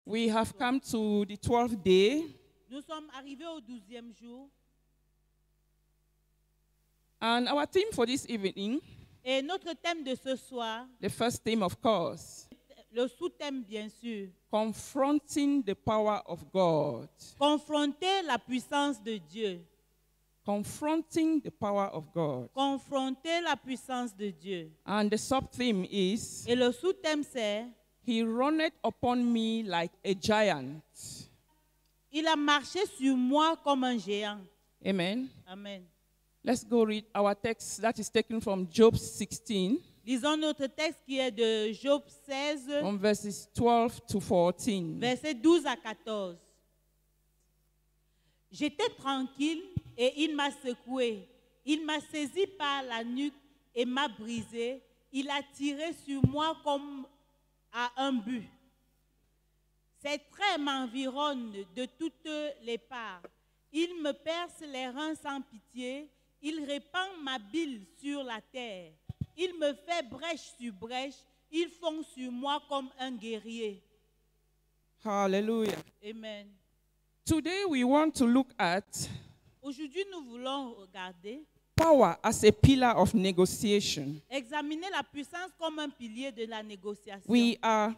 We have come to the 12th day. Nous sommes arrivés au 12e jour. And our theme for this evening, Et notre thème de ce soir, the first theme, of course, le sous-thème bien sûr, confronting the power of God. confronter la puissance de Dieu. Confronting the power of God. Confronter la puissance de Dieu. And the sub-theme is, Et le sous-thème c'est, He runneth upon me like a giant. il a marché sur moi comme un géant. Amen. Amen. Let's go read our text that is taken from Job 16, Lisons notre texte qui est de Job 16, from verses 12 to 14. versets 12 à 14. J'étais tranquille et il m'a secoué. Il m'a saisi par la nuque et m'a brisé. Il a tiré sur moi comme à un but. Ses traits m'environnent de toutes les parts. Il me perce les reins sans pitié. Il répand ma bile sur la terre. Il me fait brèche sur brèche. Il fond sur moi comme un guerrier. Hallelujah. Amen. Today we want to look at Aujourd'hui, nous voulons regarder, power as a pillar of negotiation. examiner la puissance comme un pilier de la négociation. We are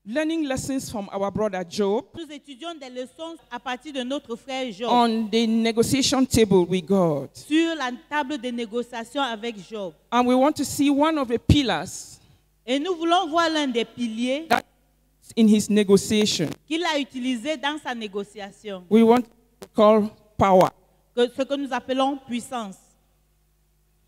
learning lessons from our brother Job Nous étudions des leçons à partir de notre frère Job on the negotiation table with God. sur la table de négociation avec Job. And we want to see one of the pillars Et nous voulons voir l'un des piliers that is in his negotiation. qu'il a utilisé dans sa négociation, We want to call power. ce que nous appelons puissance.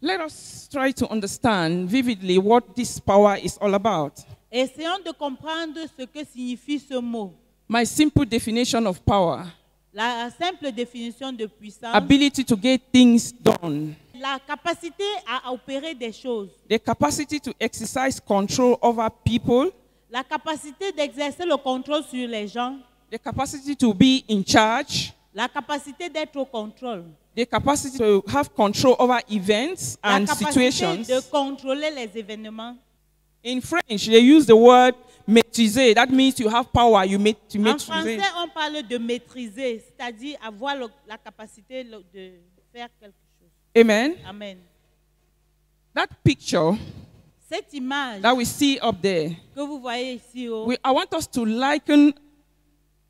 Let us try to understand vividly what this power is all about. Essayons de comprendre ce que signifie ce mot. My simple definition of power: La simple définition de puissance, ability to get things done, la capacité à opérer des choses, the capacity to exercise control over people, la capacité d'exercer le contrôle sur les gens, the capacity to be in charge, la capacité d'être au contrôle, the capacity to have control over events la and capacité situations. de contrôler les événements. In French, they use the word maîtriser. That means you have power. You En maîtriser. français, on parle de maîtriser, c'est-à-dire avoir la capacité de faire quelque chose. Amen. Amen. That picture Cette image that we see up there, que vous voyez ici, I want us to liken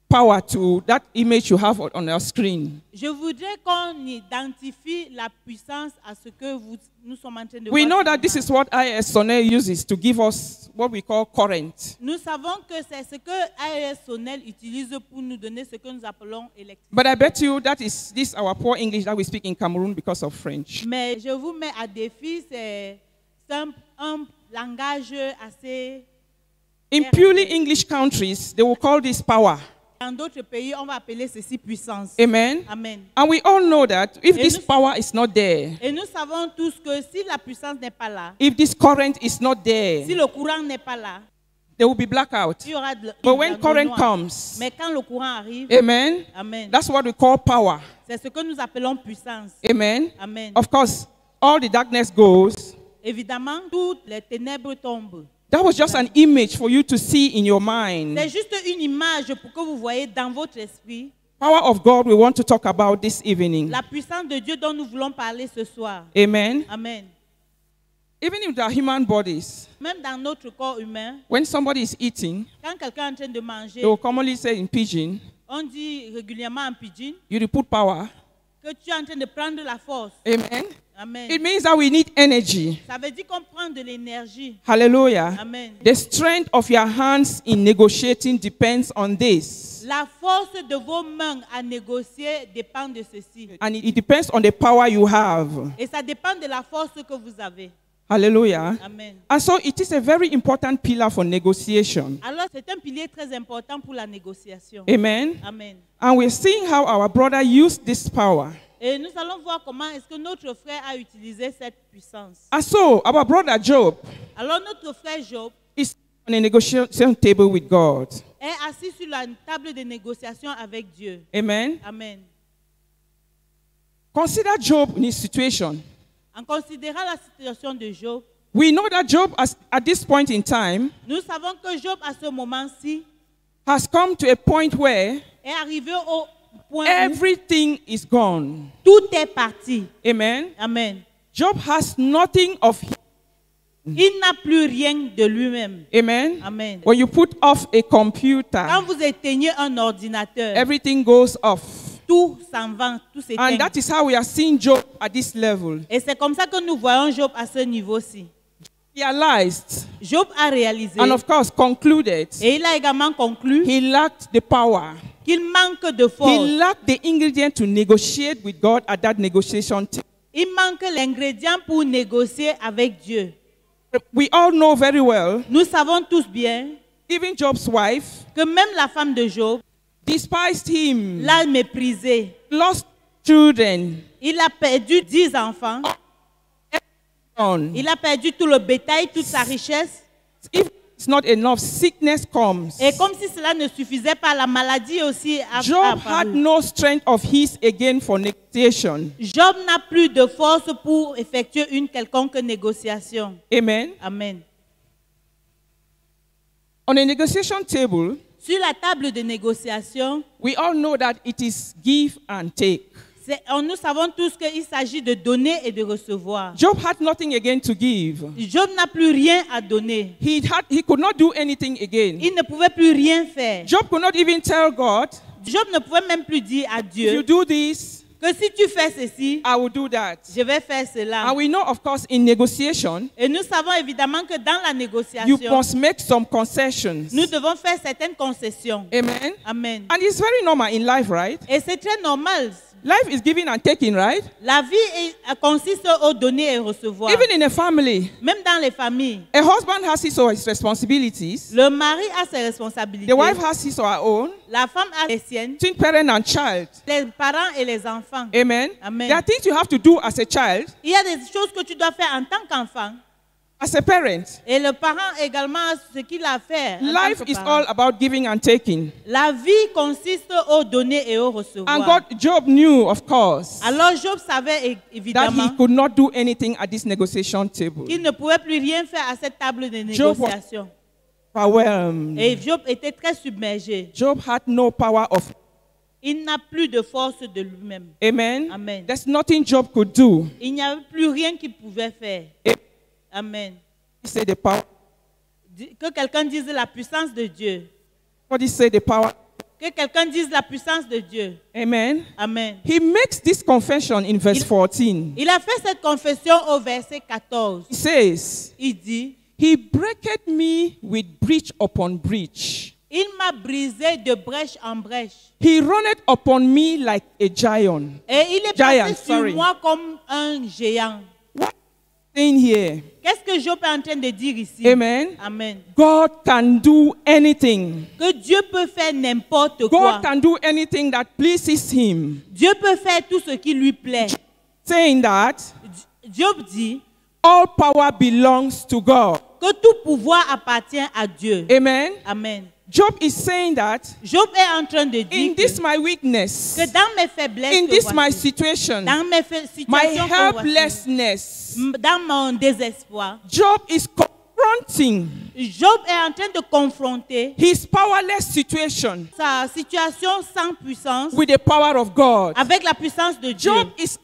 power to that image you have on your screen. je voudrais qu'on identifie la puissance à ce que nous sommes en train de We voir. know sur that this l'image. is what IS Sonel uses to give us what we call current. Nous savons que c'est ce que AES Sonel utilise pour nous donner ce que nous appelons électricité. But I bet you that is this our poor English that we speak in Cameroon because of French. Mais je vous mets à défi, c'est un langage assez... In purely English countries, they will call this power. Dans d'autres pays, on va appeler ceci puissance. Amen. Amen. And we all know that if Et this nous- power is not there, Et nous savons tous que si la puissance n'est pas là, if this current is not si there, le courant n'est pas là, there will be blackout. il y aura But when de current noir. comes, Mais quand le courant arrive, amen, amen, that's what we call power. c'est ce que nous appelons puissance. Amen. Amen. Of course, all the darkness goes. Évidemment, toutes les ténèbres tombent. That was just an image for you to see in your mind. C'est juste une image pour que vous voyez dans votre esprit Power of God we want to talk about this evening. la puissance de Dieu dont nous voulons parler ce soir. Amen. Amen. Even in our human bodies, Même dans notre corps humain, when somebody is eating, quand quelqu'un est en train de manger, they will commonly say in pidgin, on dit régulièrement en pidgin you put power. que tu es en train de prendre la force. Amen. Amen. It means that we need energy. Ça veut dire qu'on prend de l'énergie. Hallelujah. Amen. The strength of your hands in negotiating depends on this. La force de vos mains à négocier dépend de ceci. And it depends on the power you have. Et ça dépend de la force que vous avez. Hallelujah. Amen. And so it is a very important pillar for negotiation. Alors, c'est un pilier très important pour la négociation. Amen. Amen. And we're seeing how our brother used this power. Et nous allons voir comment est-ce que notre frère a utilisé cette puissance. And so our brother Job Alors, notre frère Job is on a negotiation table with God. est assis sur la table de négociation avec Dieu. Amen. Amen. Consider Job in his situation. En considérant la situation de Job, We know that Job, at this point in time, nous savons que Job, à ce moment-ci, has come to a point where est arrivé au point où everything is gone. tout est parti. Amen. Amen. Job has nothing of him. Il n'a plus rien de lui-même. Amen. Amen. When you put off a computer, Quand vous éteignez un ordinateur, everything goes off. tout s'en va, tout And s'éteint. that is how we are seeing Job at this level. Et c'est comme ça que nous voyons Job à ce niveau-ci. Realized Job a réalisé and of course concluded et il a également conclu he lacked the power. qu'il manque de He force. lacked the ingredient to negotiate with God at that negotiation table. Il manque l'ingrédient pour négocier avec Dieu. We all know very well, Nous savons tous bien even Job's wife que même la femme de Job despised him, l'a méprisé. lost children, Il a perdu 10 enfants. on. Il a perdu tout le bétail, toute sa richesse. If it's not enough, sickness comes. Et comme si cela ne suffisait pas, la maladie aussi a Job had apparu. no strength of his again for negotiation. Job n'a plus de force pour effectuer une quelconque négociation. Amen. Amen. On a negotiation table, Sur la table de négociation, we all know that it is give and take. nous savons tous qu'il s'agit de donner et de recevoir. Job had nothing again to give. Job n'a plus rien à donner. He could not do anything again. Il ne pouvait plus rien faire. Job could not even tell God, Job ne pouvait même plus dire à if you Dieu do this, que si tu fais ceci, I will do that. je vais faire cela. And we know, of course, in negotiation, Et nous savons évidemment que dans la you négociation, must make some concessions. nous devons faire certaines concessions. Amen. Amen. And it's very normal in life, right? Et c'est très normal. Life is giving and taking, right? La vie consiste au donner et recevoir. Even in a family, Même dans les familles, a husband has his or his responsibilities. le mari a ses responsabilités. The wife has his or her own. La femme a les siennes. Between parent and child. Les parents et les enfants. Amen. Amen. There are things you have to do as a child, Il y a des choses que tu dois faire en tant qu'enfant. as a parent. Et le parent également a ce qu'il a à faire. en Life tant que is parent. all about giving and taking. La vie consiste au donner et au recevoir. And Job knew, of course, Alors Job savait that évidemment he could not do anything at this negotiation table. qu'il ne pouvait plus rien faire à cette table de Job was négociation. overwhelmed. Et Job était très submergé. Job had no power of. Il n'a plus de force de lui-même. Amen. Amen. There's nothing Job could do. Il n'y avait plus rien qu'il pouvait faire. Amen. He said the power. Que quelqu'un dise la puissance de Dieu. Somebody say the power. Que quelqu'un dise la puissance de Dieu. Amen. Amen. He makes this confession in verse 14. Il a fait cette confession au verset 14. He says, Il dit, He breaketh me with breach upon breach. il m'a brisé de brèche en brèche. He runneth upon me like a giant. Et il est Giant, passé sur sorry. moi comme un géant. What is saying here? Qu'est-ce que Job est en train de dire ici? Amen. Amen. God can do anything. Que Dieu peut faire n'importe quoi. God can do anything that pleases him. Dieu peut faire tout ce qui lui plaît. Saying that Job dit all power belongs to God. que tout pouvoir appartient à Dieu. Amen. Amen. Job is saying that Job est en train de in dire this my weakness, que dans mes faiblesses, in que this my voici, situation, dans mes my situations, que voici, helplessness, dans mon désespoir, Job is confronting Job est en train de confronter his powerless situation sa situation sans puissance with the power of God. avec la puissance de Dieu. Job is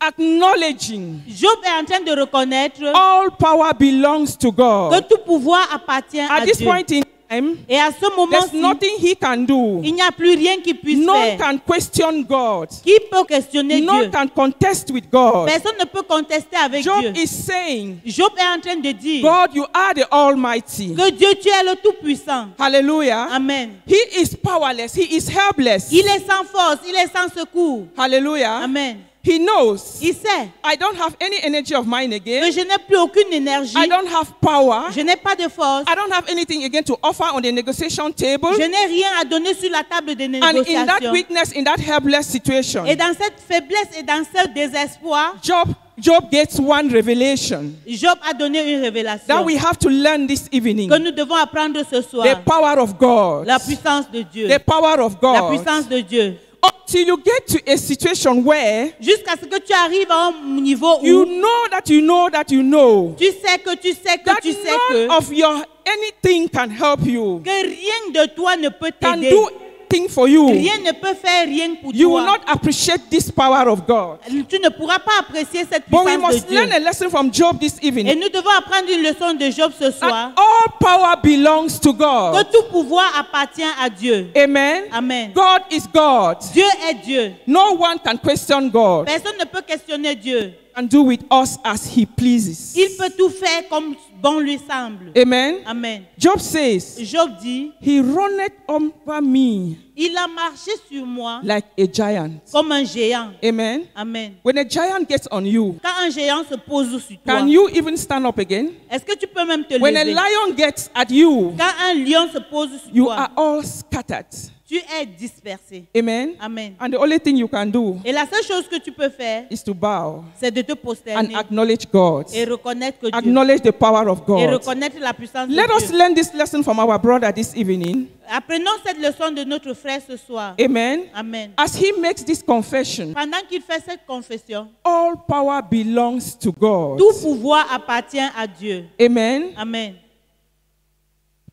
acknowledging Job est en train de reconnaître all power belongs to que God. tout pouvoir appartient à At this Dieu. point in time, Et à ce there's moment-ci, nothing he can do. il n'y a plus rien qui puisse None faire. can question God. Qui peut questionner None Dieu? can contest with God. Personne ne peut contester avec Job Dieu. is saying, Job est en train de dire God, you are the Almighty. que Dieu, tu es le Tout-Puissant. Hallelujah. Amen. He is powerless. He is helpless. Il est sans force, il est sans secours. Hallelujah. Amen. He knows, Il sait I don't have any energy of mine que again. je n'ai plus aucune énergie, I don't have power. je n'ai pas de force, I don't have anything again to offer on the negotiation table. je n'ai rien à donner sur la table de And in that négociation. weakness, in that helpless situation, Et dans cette faiblesse et dans ce désespoir, Job gets one revelation Job a donné une that révélation we have to learn this evening. que nous devons apprendre ce soir. The power of God. La puissance de Dieu. The power of La God. puissance de Dieu. until you get to a situation where jusqu'à ce que tu arrives à un niveau où you know that you know that you know tu sais que tu sais que that tu sais none que, of your anything can help you, que rien de toi ne peut can t'aider. do anything for you. Rien ne peut faire rien pour You will toi. not appreciate this power of God. Tu ne pourras pas apprécier cette But we puissance de must Dieu. learn a lesson from Job this Et evening. nous devons apprendre une leçon de Job ce soir. That all power belongs to Que God. tout pouvoir appartient à Dieu. Amen. Amen. God is God. Dieu est Dieu. No one can question God Personne ne peut questionner Dieu. and do with us as he pleases. Il peut tout faire comme bon lui semble. Amen. Amen. Job says, Job dit, he runneth over me il a marché sur moi like a giant. comme un géant. Amen. Amen. When a giant gets on you, Quand un géant se pose sur toi, can you even stand up again? est-ce que tu peux même te When a lever? lion gets at you, Quand un lion se pose sur you toi, are all scattered. tu es dispersé. Amen. Amen. And the only thing you can do Et la seule chose que tu peux faire, is to bow c'est de te and prosterner acknowledge God. et reconnaître que Dieu, Acknowledge the power of et God. reconnaître la puissance de Let us Dieu. learn this lesson from our brother this evening. Apprenons cette leçon de notre frère ce soir. Amen. Amen. As he makes this confession, Pendant qu'il fait cette confession, all power belongs to God. tout pouvoir appartient à Dieu. Amen. Amen.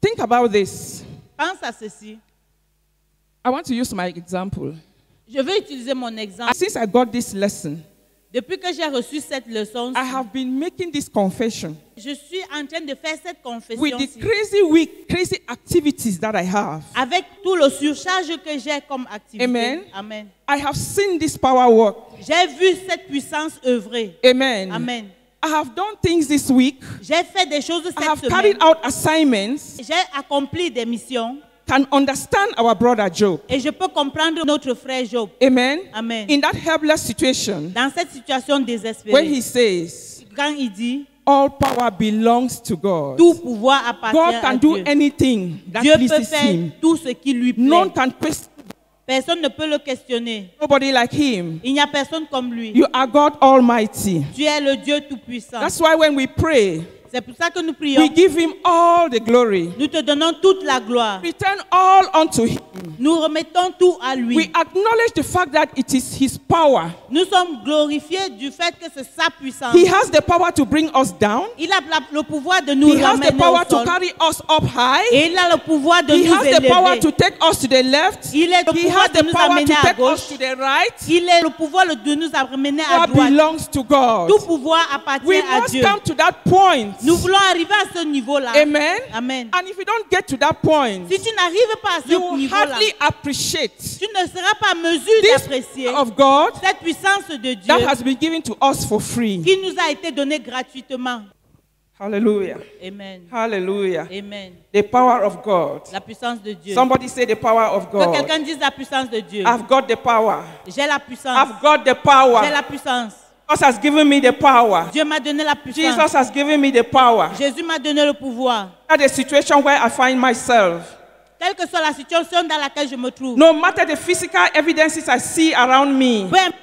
Think about this. Pense à ceci. I want to use my example. Je vais utiliser mon exemple. Since I got this lesson, Depuis que j'ai reçu cette leçon, I have been making this confession je suis en train de faire cette confession with the crazy week, crazy activities that I have. avec tout le surcharge que j'ai comme activité. Amen. Amen. I have seen this power work. J'ai vu cette puissance œuvrer. Amen. Amen. I have done things this week. J'ai fait des choses I cette have semaine. carried out assignments. J'ai accompli des missions Can understand our brother Job. et je peux comprendre notre frère Job. Amen. Amen. In that helpless situation, Dans cette situation when désespérée, he says, quand il dit all power belongs to God. tout pouvoir appartient God à can do Dieu. anything that Dieu peut pleases faire him. tout ce qui lui plaît. None can question Personne ne peut le questionner. nobody like him. Il n'y a personne comme lui. You are God Almighty. Tu es le Dieu Tout-Puissant. That's why when we pray, C'est pour ça que nous we prions. give him all the glory. Nous te donnons toute la gloire. Return all unto him. Nous remettons tout à We lui. acknowledge the fact that it is his power. Nous sommes glorifiés du fait que c'est sa puissance. He has the power to bring us down. Il a le pouvoir de nous He has the ramener power au to sol. carry us up high. Et il a le pouvoir de He nous has the power élever. to take us to the left. Il est le He pouvoir has de the nous power to amener à take us gauche. to the right. Il est le pouvoir de nous amener à Power droite. belongs to God. Tout pouvoir appartient We à must Dieu. come to that point. Nous voulons arriver à ce niveau-là. Amen. Amen. And if you don't get to that point, Si tu n'arrives pas à you ce will niveau-là, hardly appreciate tu ne seras pas en mesure this d'apprécier of God cette puissance de Dieu that has been given to us for free. qui nous a été donnée gratuitement. Hallelujah. Amen. Hallelujah. Amen. The power of God. La puissance de Dieu. Somebody say the power of Que God. quelqu'un dise la puissance de Dieu. I've got the power. J'ai la puissance. I've got the J'ai power. la puissance. Jesus has given me the power. Dieu m'a donné la puissance. Jesus has given me the power. Jésus m'a donné le pouvoir. At the situation where I find myself, Quelle que soit la situation dans laquelle je me trouve. no matter the physical evidences I see around me, Peu importe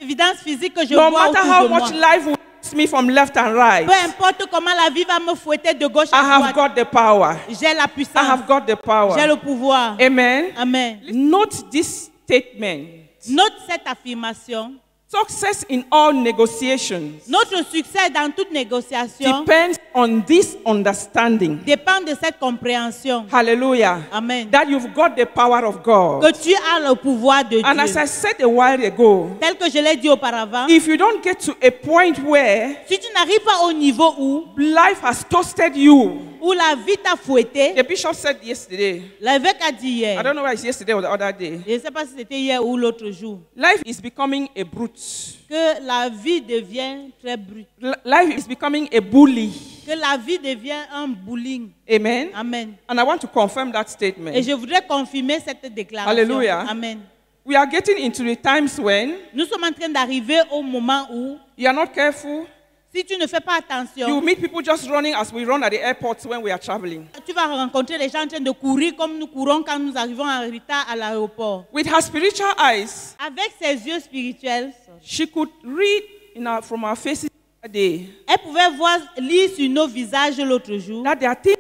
l'évidence physique que je no vois matter autour how de moi. much life will hit me from left and right, Peu importe comment la vie va me fouetter de gauche I à have droite. got the power. J'ai la I puissance. have got the J'ai power. le pouvoir. Amen. Amen. Note this statement. Note cette affirmation. Success in all negotiations Notre succès dans toute négociation depends on this understanding. dépend de cette compréhension. Hallelujah. Amen. That you've got the power of God. Que tu as le pouvoir de And as Dieu. I said a while ago, Tel que je l'ai dit auparavant, if you don't get to a point where si tu n'arrives pas au niveau life has toasted you, où la vie t'a fouetté, the bishop said yesterday, l'évêque a dit I hier, don't know whether it's yesterday or the other day, je ne sais pas si c'était hier ou l'autre jour, life is becoming a brute. que la vie devient très brute, Life is becoming a bully. que la vie devient un bullying. Amen. Amen. And I want to confirm that Et statement. je voudrais confirmer cette déclaration. Alléluia. Amen. We are getting into the times when Nous sommes en train d'arriver au moment où, you are not careful. si tu ne fais pas You attention, meet people just running as we run at the airports when we are traveling. tu vas rencontrer les gens en train de courir comme nous courons quand nous arrivons en retard à l'aéroport. With her spiritual eyes, Avec ses yeux spirituels, she could read from our faces that day elle pouvait lire sur nos visages l'autre jour that there are things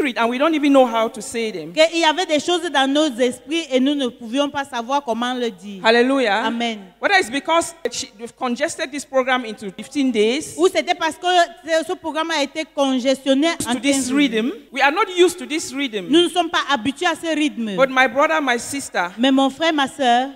spirit and we don't even know how to say them. Qu'il y avait des choses dans nos esprits et nous ne pouvions pas savoir comment le dire. Hallelujah. Amen. Whether it's because they've congested this program into 15 days Ou c'était parce que ce programme a été congestionné en to this 15 jours. rhythm. We are not used to this rhythm. Nous ne sommes pas habitués à ce rythme. But my brother, my sister, Mais mon frère, ma soeur,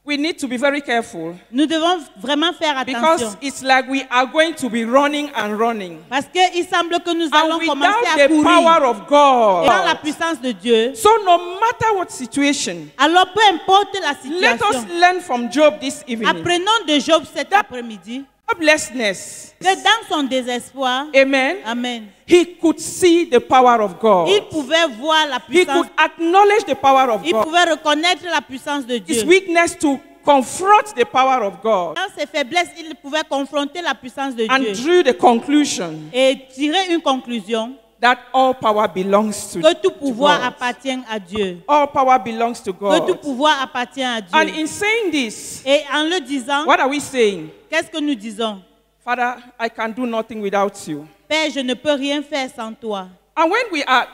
we need to be very careful nous devons vraiment faire attention. because it's like we are going to be running and running. Parce qu'il semble que nous allons And commencer without à the power courir of God. dans la puissance de Dieu. So no matter what situation, Alors peu importe la let us situation, learn from Job this evening. apprenons de Job cet après-midi Joblessness. que dans son désespoir, Amen. Amen, He could see the power of God. il pouvait voir la He puissance, could acknowledge the power of il God. pouvait reconnaître la puissance de His Dieu. weakness to confront the power of God Dans ses faiblesses, il pouvait confronter la puissance de and Dieu drew the conclusion et tirer une conclusion that all power belongs to que tout pouvoir God. appartient à Dieu. All power belongs to Que tout God. pouvoir appartient à And Dieu. in saying this, Et en le disant, what are we saying? qu'est-ce que nous disons? Father, I can do nothing without you. Père, je ne peux rien faire sans toi. And when we are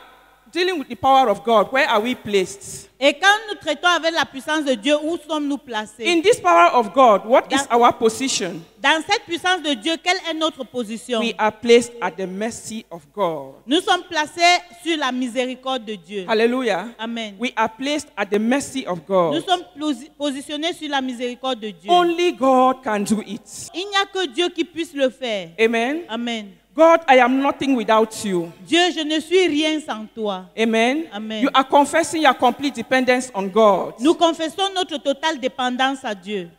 dealing with the power of God, where are we placed? Et quand nous traitons avec la puissance de Dieu, où sommes-nous placés? In this power of God, what is our position? Dans cette puissance de Dieu, quelle est notre position? We are placed at the mercy of God. Nous sommes placés sur la miséricorde de Dieu. Hallelujah. Amen. We are placed at the mercy of Nous God. sommes positionnés sur la miséricorde de Dieu. Only God can do it. Il n'y a que Dieu qui puisse le faire. Amen. Amen. God, I am nothing without you. Dieu, je ne suis rien sans toi. Amen. Amen. You are confessing your complete dependence on God. Nous confessons notre totale dépendance à Dieu.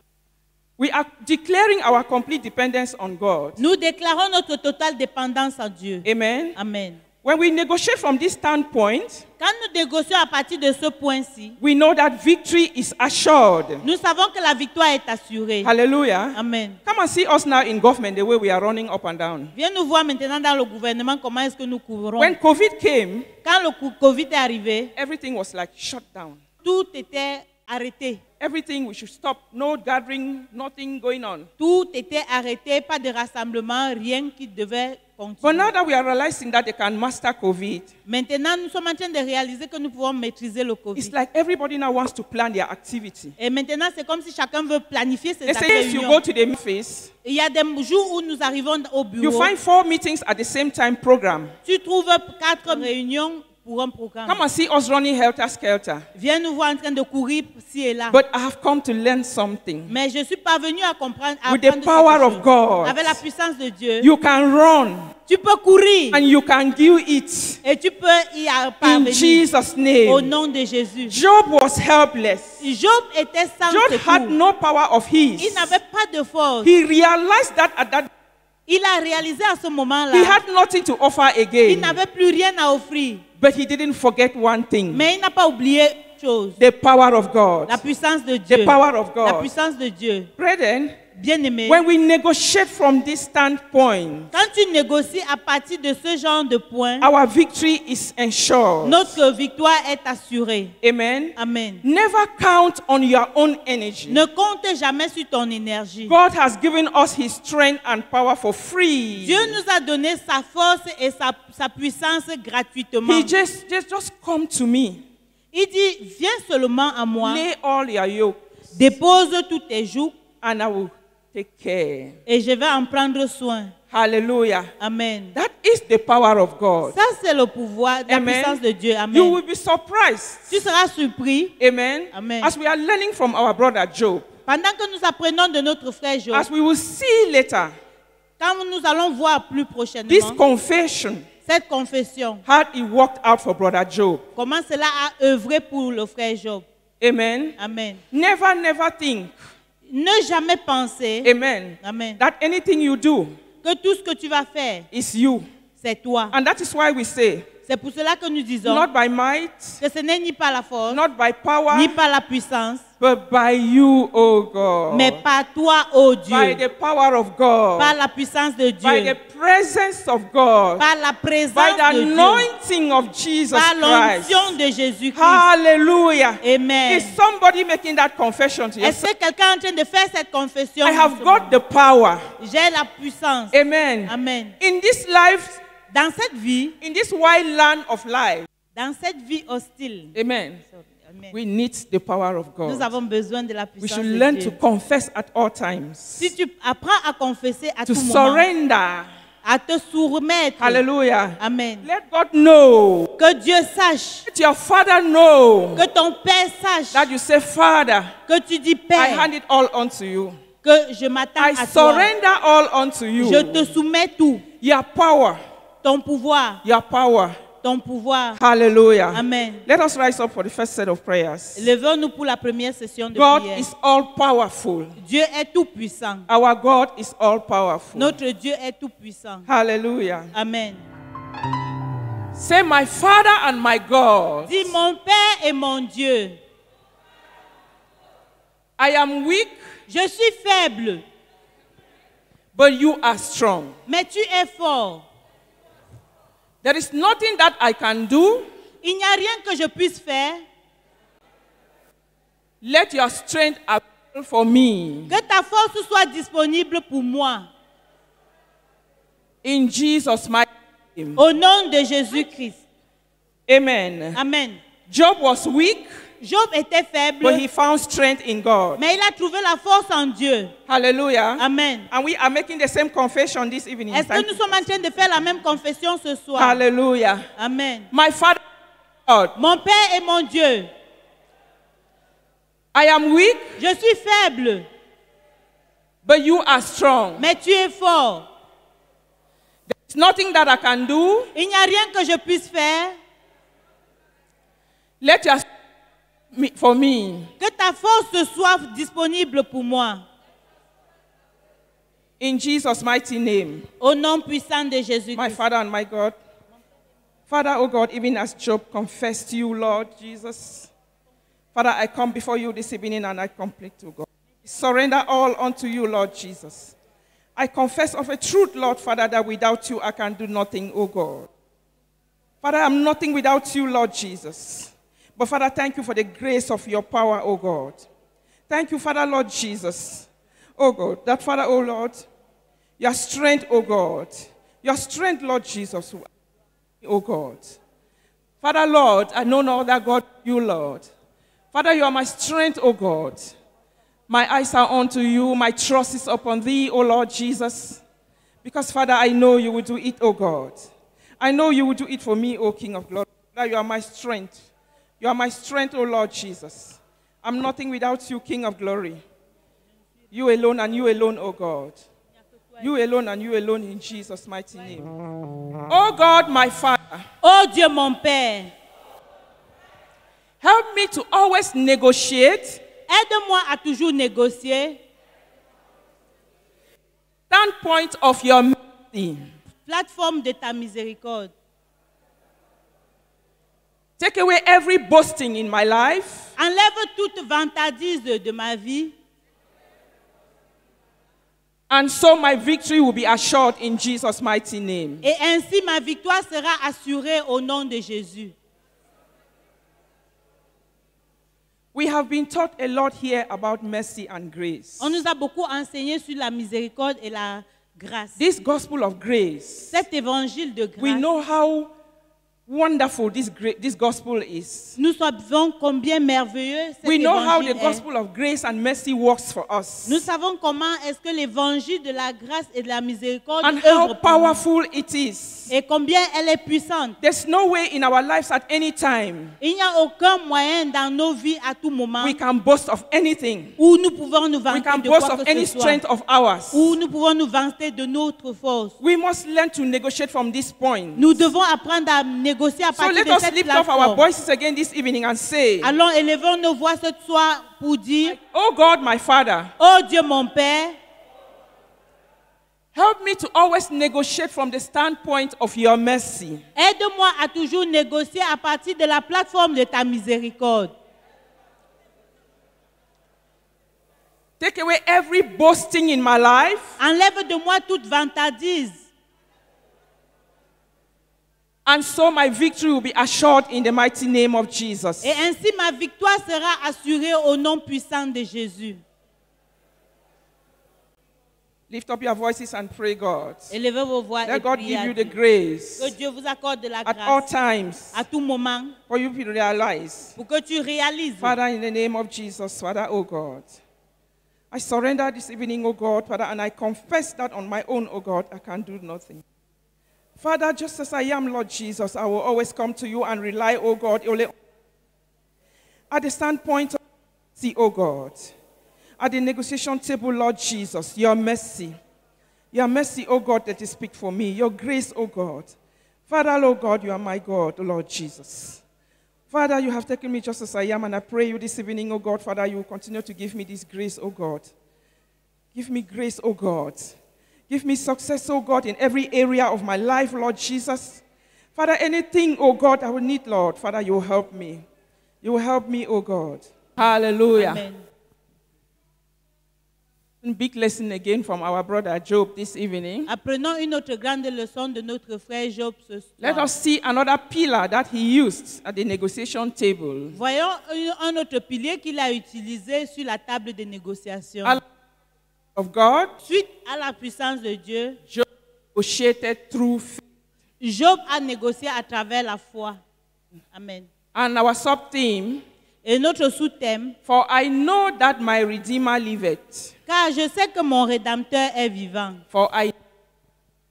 We are declaring our complete dependence on God. Nous déclarons notre totale dépendance à Dieu. Amen. Amen. When we negotiate from this standpoint, Quand nous négocions à partir de ce point-ci, we know that victory is assured. nous savons que la victoire est assurée. Hallelujah. Amen. Come and see us now in government, the way we are running up and down. Viens nous voir maintenant dans le gouvernement comment est-ce que nous couvrons. When COVID came, Quand le Covid est arrivé, everything was like shut down. tout était arrêté. Everything we should stop. No gathering, nothing going on. Tout était arrêté, pas de rassemblement, rien qui devait But continuer. now that we are realizing that they can master COVID, Maintenant, nous sommes en train de réaliser que nous pouvons maîtriser le it's Covid. like everybody now wants to plan their activity. Et maintenant, c'est comme si chacun veut planifier ses They say if you go réunions. to the office, Il y a des jours où nous arrivons au you bureau, find 4 meetings at the same time program. tu trouves 4 réunions pour un programme. Come and see us running helter skelter. Viens nous voir en train de courir ci et là. But I have come to learn something. Mais je suis parvenu à comprendre, à With the apprendre power quelque of chose. God, Avec la puissance de Dieu, you can run tu peux courir and you can do it et tu peux y in parvenir Jesus' au name. nom de Jésus. Job was helpless. Job était sans Job had secours. no power of his. Il n'avait pas de force. He realized that at that Il a réalisé à ce he moment-là, had nothing to offer il again. n'avait plus rien à offrir. But he didn't forget one thing. Mais il n'a pas oublié une chose. The power of God. La puissance de Dieu. The power of La God. puissance de Dieu. Brethren, Bien-aimé, when we negotiate from this standpoint, quand tu négocies à partir de ce genre de points, our victory is ensured. notre victoire est assurée. Amen. Amen. Never count on your own energy. Ne compte jamais sur ton énergie. God has given us his strength and power for free. Dieu nous a donné sa force et sa puissance gratuitement. He just come to me. Il dit, viens seulement à moi, Lay all your yoke dépose tous tes jougs and I will take care. et je vais en prendre soin. Hallelujah. Amen. That is the power of God. Ça, c'est le pouvoir, la Amen. puissance de Dieu. You Amen. will be surprised. Tu seras surpris Amen. Amen. As we are learning from our brother Job, pendant que nous apprenons de notre frère Job. as we will see later, Quand nous allons voir plus this prochainement confession, cette confession, how it worked out for brother Job. comment cela a œuvré pour le frère Job. Amen. Amen. Never think, Ne jamais penser, amen, Amen, that anything you do que tout ce que tu vas faire, is you. c'est toi. And that is why we say, C'est pour cela que nous disons not by might, que ce n'est ni par la force, not by power, ni par la puissance, but by you, O God. mais par toi, ô By Dieu, the power of God. par la puissance de By the Dieu, presence of God. par la By présence the de Dieu, anointing of Jesus par Christ. l'onction de Jésus-Christ. Hallelujah. Amen. Is somebody making that confession to Est-ce yourself? que quelqu'un est en train de faire cette confession? I have en ce got moment? the power. J'ai la puissance. Amen. Amen. In this life, Dans cette vie, in this wide land of life, dans cette vie hostile, amen, Amen, we need the power of nous God. avons besoin de la We puissance should de learn to Dieu. confess at all times, Si tu apprends à confesser à to tout moment, surrender. à te soumettre, Hallelujah. Amen, Let God know. que Dieu sache, Let your Father know que ton Père sache, that you say, Father, que tu dis I Père, hand it all unto you. que je m'attends I à toi, surrender all unto you. je te soumets tout, Your power, ton pouvoir, your power. ton pouvoir. Hallelujah. Amen. Let us rise up for the first set of prayers. Levons-nous pour la première session de God prière. is all powerful. Dieu est tout puissant. Our God is all powerful. Notre Dieu est tout puissant. Hallelujah. Amen. Say, my Father and my God, Dis mon Père et mon Dieu, I am weak, je suis faible, but you are strong. mais tu es fort. There is nothing that I can do. Il n'y a rien que je puisse faire. Let your strength avail for me. Que ta force soit disponible pour moi. In Jesus' mighty name. Au nom de Jésus-Christ. Amen. Amen. Job was weak, Job était faible, but he found strength in God. mais il a trouvé la force en Dieu. Hallelujah. Amen. And we are making the same confession this evening. Est-ce que Thank nous you. sommes en train de faire la même confession ce soir? Hallelujah. Amen. My Father, God, Mon Père et mon Dieu, I am weak, je suis faible, but you are strong. mais tu es fort. There's nothing that I can do. Il n'y a rien que je puisse faire. Let your for me. Que ta force soit disponible pour moi. In Jesus' mighty name. Au nom puissant de My Jésus-Christ. Father and my God. Father, oh God, even as Job confessed to you, Lord Jesus. Father, I come before you this evening and I complete to God. Surrender all unto you, Lord Jesus. I confess of a truth, Lord Father, that without you I can do nothing, oh God. Father, I'm nothing without you, Lord Jesus. But Father, thank you for the grace of your power, oh God. Thank you, Father, Lord Jesus. Oh God, that Father, oh Lord, your strength, oh God. Your strength, Lord Jesus, oh God. Father, Lord, I know no other God but you, Lord. Father, you are my strength, oh God. My eyes are unto you. My trust is upon thee, O Lord Jesus. Because, Father, I know you will do it, O God. I know you will do it for me, O King of glory. Father, you are my strength. You are my strength, O Lord Jesus. I'm nothing without you, King of glory. You alone and you alone, O God. You alone and you alone in Jesus' mighty name. Oh God, my Father. Oh Dieu, mon Père, Help me to always negotiate. aide-moi à toujours négocier. Standpoint of your mercy. Plateforme de ta miséricorde. Take away every boasting in my life. Enlève toute vantardise de ma vie. And so my victory will be assured in Jesus' mighty name. Et ainsi ma victoire sera assurée au nom de Jésus. We have been taught a lot here about mercy and grace. On nous a beaucoup enseigné sur la miséricorde et la grâce. This gospel of grace, Cet évangile de we grâce, know how wonderful this gospel is. nous savons combien merveilleux cet We know how the évangile est. gospel of grace and mercy works for us. Nous savons comment est-ce que l'évangile de la grâce et de la miséricorde And how œuvre pour nous. powerful it is. Et combien elle est puissante. There's no way in our lives at any time Il n'y a aucun moyen dans nos vies à tout moment we can boast of anything. où nous pouvons nous We vanter can de boast quoi of que any ce soit, strength of ours. où nous pouvons nous vanter de notre force. We must learn to negotiate from this point. Nous devons apprendre à négocier à So partir let de us cette lift up our plateforme. voices again this evening and say, Allons, élevons nos voix ce soir pour dire, Oh God, my Father, oh Dieu mon Père, help me to always negotiate from the standpoint of your mercy. aide-moi à toujours négocier à partir de la plateforme de ta miséricorde. Take away every boasting in my life, Enlève de moi toute vantardise. and so my victory will be assured in the mighty name of Jesus. Et ainsi ma victoire sera assurée au nom puissant de Jésus. Lift up your voices and pray God. Élevez vos voix et Let God priez give à you Dieu. the grace Que Dieu vous accorde de la at all grâce times à tout moment for you to realize. pour que tu réalises. Father, in the name of Jesus, Father, oh God, I surrender this evening, oh God, Father, and I confess that on my own, oh God, I can do nothing. Father, just as I am, Lord Jesus, I will always come to you and rely, oh God, only at the standpoint of mercy, oh God, at the negotiation table, Lord Jesus, your mercy, oh God, that you speak for me, your grace, oh God. Father, Lord God, you are my God, Lord Jesus. Father, you have taken me just as I am, and I pray you this evening, oh God, Father, you will continue to give me this grace, oh God. Give me grace, oh God. Give me success, oh God, in every area of my life, Lord Jesus. Father, anything, oh God, I will need, Lord, Father, you will help me. You will help me, oh God. Hallelujah. Amen. A big lesson again from our brother Job this evening. Apprenons une autre grande leçon de notre frère Job ce Let soir. us see another pillar that he used at the negotiation table. Voyons un autre pilier qu'il a utilisé sur la table de négociation. Of God, Suite à la puissance de Dieu, Job negotiated through faith. Job a négocié à travers la foi. Amen. And our sub-theme, Et notre sous-thème, for I know that my Redeemer liveth. car je sais que mon Rédempteur est vivant. For I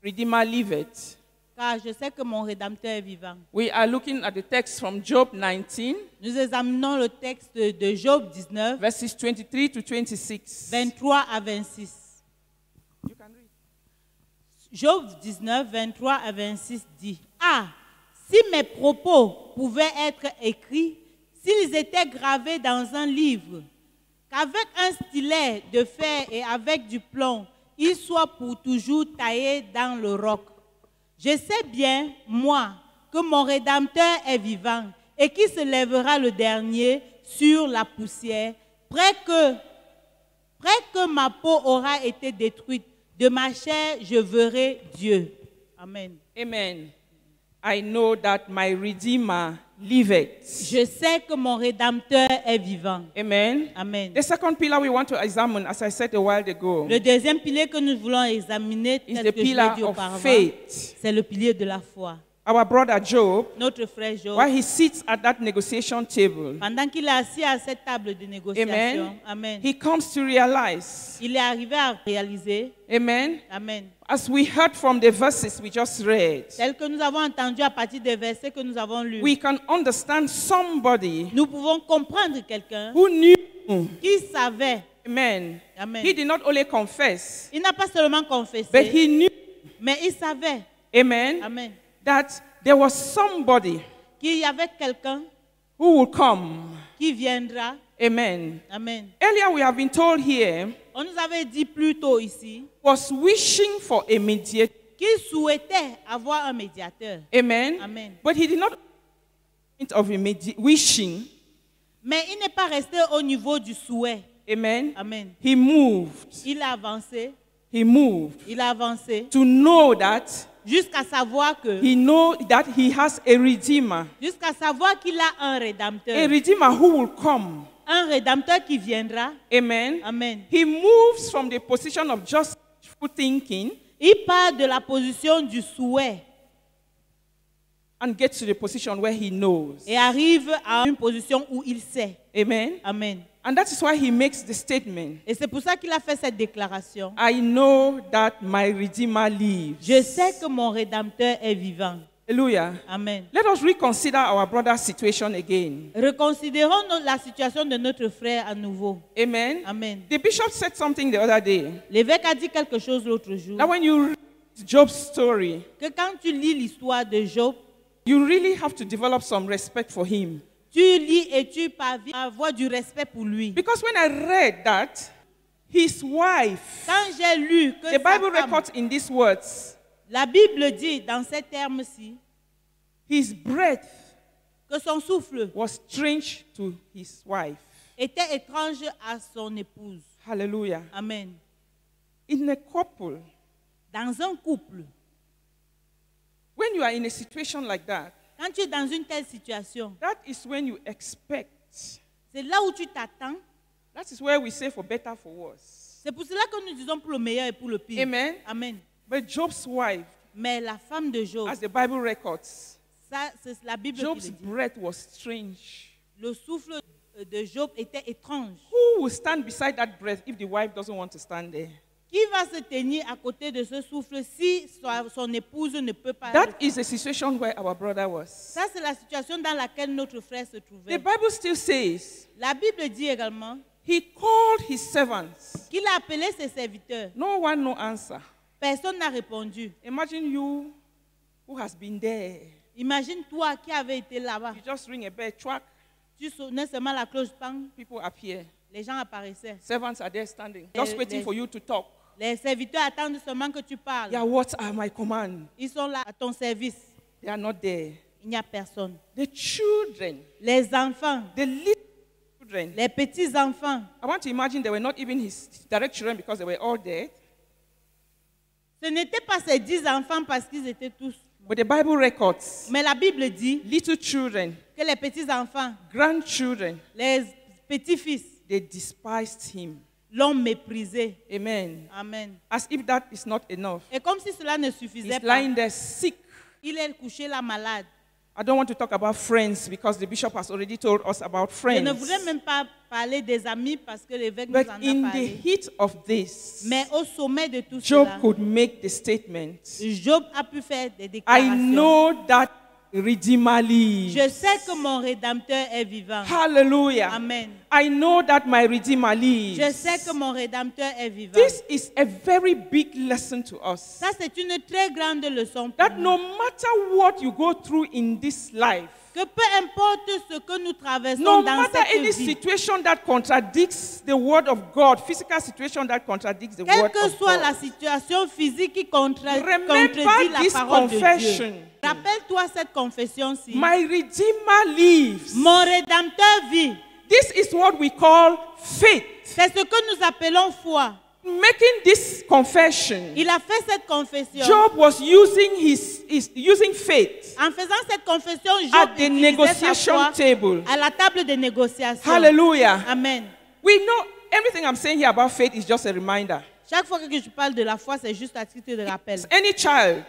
Redeemer liveth. Car je sais que mon Rédempteur est vivant. We are looking at the text from Job 19, Nous examinons le texte de Job 19, verses 23 to 26. 23 à 26. You can read. Job 19, 23 à 26 dit, « Ah, si mes propos pouvaient être écrits, s'ils étaient gravés dans un livre, qu'avec un stylet de fer et avec du plomb, ils soient pour toujours taillés dans le roc. Je sais bien, moi, que mon Rédempteur est vivant et qu'il se lèvera le dernier sur la poussière, près que ma peau aura été détruite. De ma chair, je verrai Dieu. » Amen. Amen. I know that my Redeemer liveth. Je sais que mon Rédempteur est vivant. Amen. Amen. The second pillar we want to examine, as I said a while ago, Le deuxième pilier que nous voulons examiner, is tel the que je l'ai pillar dit of auparavant, faith. c'est le pilier de la foi. Our brother Job, Notre frère Job, while he sits at that negotiation table, pendant qu'il est assis à cette table de négociation, Amen, he comes to realize, il est arrivé à réaliser, amen, Amen, as we heard from the verses we just read, tel que nous avons entendu à partir des versets que nous avons lus, we can understand somebody nous pouvons comprendre quelqu'un who knew, qui savait, amen. Amen. He did not only confess, Il n'a pas seulement but confessé, he knew, mais il savait, amen, Amen, that there was somebody qu'il y avait quelqu'un who would come, qui viendra, amen. Amen. Earlier we have been told here, On nous avait dit plus tôt ici was wishing for a mediator, qu'il souhaitait avoir un médiateur. amen. Amen. But he did not think of wishing, Mais il n'est pas resté au niveau du souhait. amen. Amen. He moved, Il a avancé, he avancé, to know that jusqu'à savoir que, he know that he has a redeemer, jusqu'à savoir qu'il a un a rédempteur. redeemer who will come, Un rédempteur qui viendra. amen. Amen. He moves from the position of just thinking Il part de la position du souhait and gets to the position where he knows, et arrive à une position où il sait. amen. Amen. And that is why he makes the statement, Et c'est pour ça qu'il a fait cette déclaration. I know that my redeemer lives. Je sais que mon rédempteur est vivant. Hallelujah. Amen. Let us reconsider our brother's situation again. Reconsidérons la situation de notre frère à nouveau. Amen. Amen. The bishop said something the other day, L'évêque a dit quelque chose l'autre jour. that when you read Job's story, Que quand tu lis l'histoire de Job, you really have to develop some respect for him. tu lis et tu parviens à avoir du respect pour lui. Because when I read that, his wife, Quand j'ai lu que the Bible sa femme, records in these words, la Bible dit dans ces termes-ci his breath que son souffle was strange to his wife. était étrange à son épouse. Hallelujah. Amen. In a couple, Dans un couple, when you are in a situation like that, quand tu es dans une telle situation, that is when you expect. c'est là où tu t'attends. That is where we say for better, for worse. C'est pour cela que nous disons pour le meilleur et pour le pire. Amen. Amen. But Job's wife, Mais la femme de Job, as the Bible records, ça c'est la Bible qui Job's le dit. breath was strange. Le souffle de Job était étrange. Who will stand beside that breath if the wife doesn't want to stand there? Qui va se tenir à côté de ce souffle si son épouse ne peut pas? That is the situation where our brother was. Ça, c'est la situation dans laquelle notre frère se The trouvait. Bible still says La Bible dit également he called his servants. qu'il a appelé ses serviteurs. No one, no answer. Personne n'a répondu. Imagine you who has been there. Imagine toi qui avais été là-bas. You just ring a bell, track, Tu sonnais seulement la cloche, bang, people appear. les gens apparaissaient. Servants are there standing, just waiting for you to talk. Les serviteurs attendent seulement que tu parles. Yeah, what are my commands? Ils sont là à ton service. They are not there. Il n'y a personne. The children, Les enfants, the little children. les petits-enfants. I want to imagine they were not even his direct children because they were all dead. Ce n'étaient pas ses 10 enfants parce qu'ils étaient tous. But the Bible records Mais la Bible dit little children, que les petits-enfants, grandchildren, les petits-fils, they despised him. l'ont méprisé. Amen. Amen. As if that is not enough. Et comme si cela ne suffisait He's pas, lying there sick. il est couché là malade. I don't want to talk about friends because the bishop has already told us about Je friends. ne voudrais même pas parler des amis parce que l'évêque nous But en in a the parlé. heat of this, Mais au sommet de tout Job cela, could make the statement, Job a pu faire des I déclarations. know that Redeemer lives. Je sais que mon Rédempteur est vivant. Hallelujah. Amen. I know that my Redeemer lives. Je sais que mon Rédempteur est vivant. This is a very big lesson to us. Ça, c'est une très grande leçon pour That nous. no matter what you go through in this life, Que peu importe ce que nous traversons no dans matter cette any vie, situation that contradicts the word of God, physical situation that contradicts the quelle word que of soit God, la situation physique qui contredit remember la this parole de Dieu, confession. rappelle-toi cette confession-ci. My Redeemer lives. Mon Rédempteur vit. This is what we call faith. C'est ce que nous appelons foi. Making this confession, Il a fait cette confession. Job was using using faith En faisant cette confession, Job at the utilisait sa negotiation foi table. à la table de négociation. Hallelujah. Amen. We know everything I'm saying here about faith is just a reminder. Chaque fois que je parle de la foi, c'est juste à titre de rappel. Any child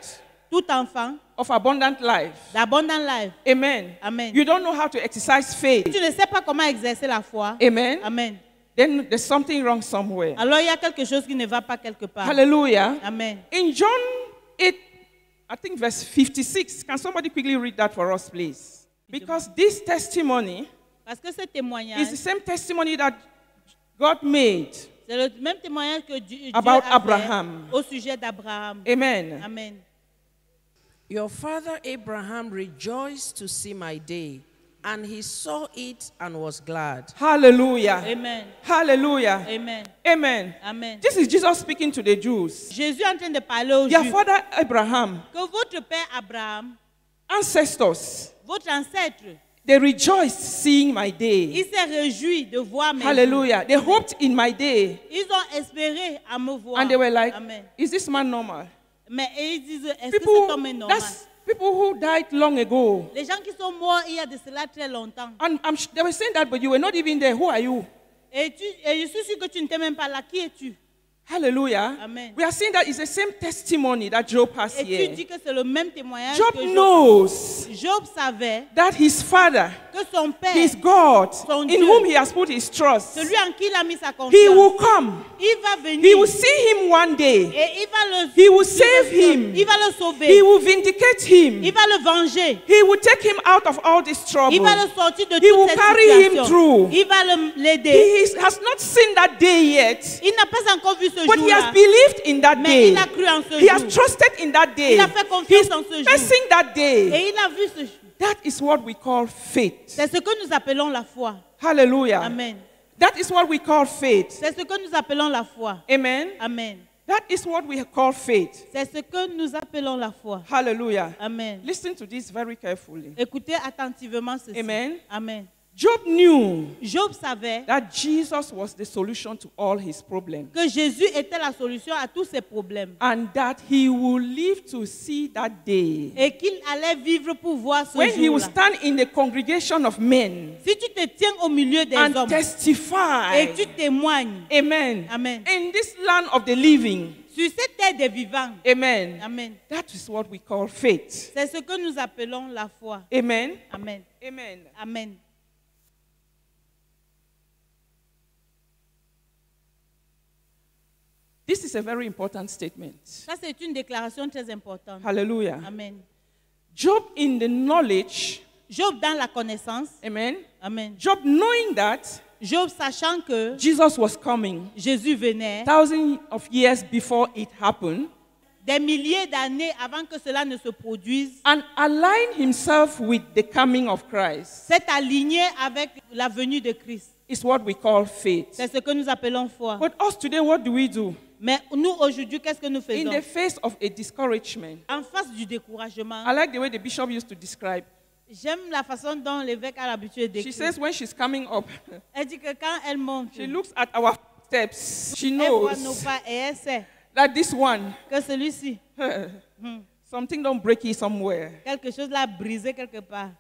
Tout enfant of abundant life, d'abondant life. amen. Amen. You don't know how to exercise faith, Tu ne sais pas comment exercer la foi. amen. Amen. Then there's something wrong somewhere. Alors il y a quelque chose qui ne va pas quelque part. Hallelujah. Amen. In John 8, I think verse 56, can somebody quickly read that for us, please? Because this testimony Parce que ce is témoignage, the same testimony that God made. c'est le même témoignage que Dieu About a fait Abraham. au sujet d'Abraham. Amen. Amen. Your father Abraham rejoiced to see my day, and he saw it and was glad. Hallelujah. Amen. Hallelujah. Amen. Amen. Amen. This is Jesus speaking to the Jews. Jésus est en train de parler aux Their Juifs father Abraham, que votre père Abraham, ancestors, votre ancêtre, they rejoiced seeing my day. il s'est réjoui de voir mes jours. Hallelujah. They hoped in my day. Ils ont espéré à me voir. And they were like, Amen. is this man normal? Mais ils disent, est-ce que cet homme est People, normal? that's people who died long ago. Les gens qui sont morts il y a de cela très longtemps. And they were saying that, but you were not even there. Who are you? Et je suis sûr que tu ne t'es même pas là. Qui es-tu? Hallelujah. Amen. We are seeing that it's the same testimony that Job has Et tu here. dis que c'est le même témoignage Job que Job. knows Job savait that his father, que son père, his God, Son in Dieu, whom he has put his trust, celui en qui il a mis sa he confiance, will come. il va venir He will see him one day. et il va le, He will save him. il va le sauver, He will vindicate him. il va le venger, He will take him out of all this trouble. il va le sortir de He will toute cette carry him situation. through. Il va l'aider. He has not seen that day yet, Il n'a pas encore vu ce but he has jour-là, believed in that mais day. il a cru en ce He has jour. trusted in that day. Il a fait confiance He's en ce jour. facing that day. Et il a vu ce jour. That is what we call faith. C'est ce que nous appelons la foi. Hallelujah. Amen. That is what we call faith. C'est ce que nous appelons la foi. Amen. Amen. That is what we call faith. C'est ce que nous appelons la foi. Hallelujah. Amen. Listen to this very carefully. Écoutez attentivement ceci. Amen. Amen. Job knew Job savait that Jesus was the solution to all his problems que Jésus était la solution à tous ses problèmes and that he would live to see that day et qu'il allait vivre pour voir ce when he would jour-là. stand in the congregation of men Si tu te tiens au milieu des and hommes testify, et tu témoignes, amen, Amen. in this land of the living, sur cette terre des vivants, amen, Amen. that is what we call faith, C'est ce que nous appelons la foi. amen, Amen. amen. Amen. This is a very important statement. Ça, c'est une déclaration très importante. Hallelujah. Amen. Job in the knowledge, Job dans la connaissance. amen, Amen. Job knowing that Job sachant que Jesus was coming Jésus venait thousands of years before it happened, des milliers d'années avant que cela ne se produise, and align himself with the coming of Christ s'est aligné avec la venue de Christ. is what we call faith. C'est ce que nous appelons foi. But us today, what do we do? Mais nous, aujourd'hui, qu'est-ce que nous In faisons? the face of a discouragement, En face du découragement, I like the way the bishop used to describe. j'aime la façon dont l'évêque a l'habitude She d'écrire. says when she's coming up, Elle dit que quand elle monte, she looks at our steps. She elle voit nos knows pas et elle sait that this one, que celui-ci, something don't break it somewhere. quelque chose l'a brisé quelque part.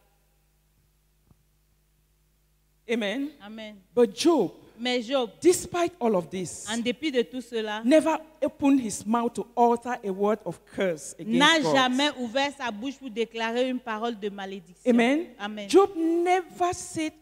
Amen. Amen. But Job, Mais Job, despite all of this, en dépit de tout cela, never opened his mouth to utter a word of curse n'a against God. jamais ouvert sa bouche pour déclarer une parole de malédiction. Amen. Amen. Job never said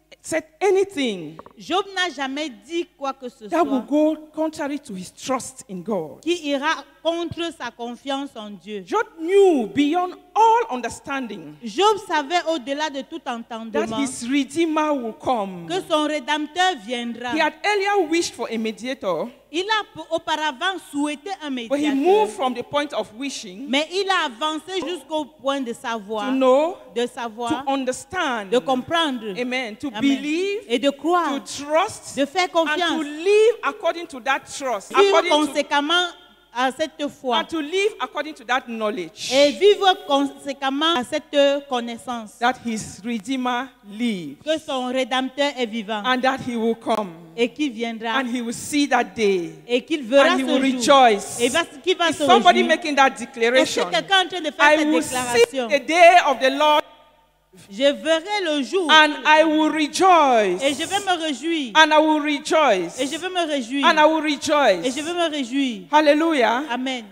anything Job n'a jamais dit quoi que ce that will soit go contrary to his trust in God. qui ira contre sa confiance en Dieu. Job knew beyond all understanding Job savait au-delà de tout that entendement his Redeemer will come. que son Rédempteur viendra. He had earlier wished for a mediator, Il a auparavant souhaité un but he médiateur, moved from the point of wishing mais il a avancé jusqu'au point de savoir, to know, de to savoir, understand, de comprendre, amen, to Amen. believe, et de croire, to trust, de faire and to confiance, live according to that trust, vivre according to, conséquemment à cette foi and to live according to that knowledge et vivre conséquemment à cette connaissance that his Redeemer lives que son Rédempteur est vivant and that he will come et qu'il viendra and he will see that day et qu'il verra and he ce will jour rejoice. et qu'il va Is se somebody réjouir. making that Est-ce declaration? que quelqu'un est en train de faire I cette will see déclaration? the day of the Lord Je verrai le jour and I will rejoice et je vais me réjouir and I will rejoice et je vais me réjouir and I will et rejoice. je vais me réjouir. Hallelujah. Amen.